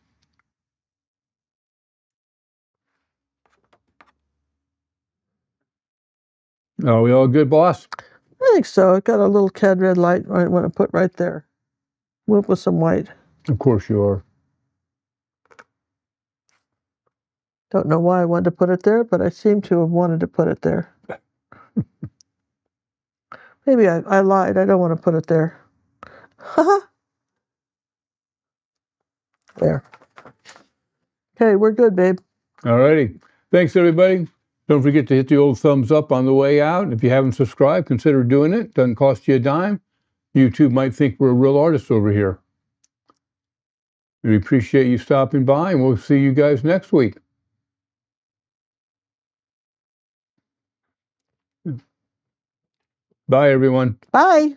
Are we all good, boss? I think so. I got a little cad red light I want to put right there. Whip with some white. Of course you are. Don't know why I wanted to put it there, but I seem to have wanted to put it there. Maybe I lied. I don't want to put it there. There. Okay, we're good, babe. All righty. Thanks, everybody. Don't forget to hit the old thumbs up on the way out. If you haven't subscribed, consider doing it. Doesn't cost you a dime. YouTube might think we're real artists over here. We appreciate you stopping by, and we'll see you guys next week. Bye, everyone. Bye.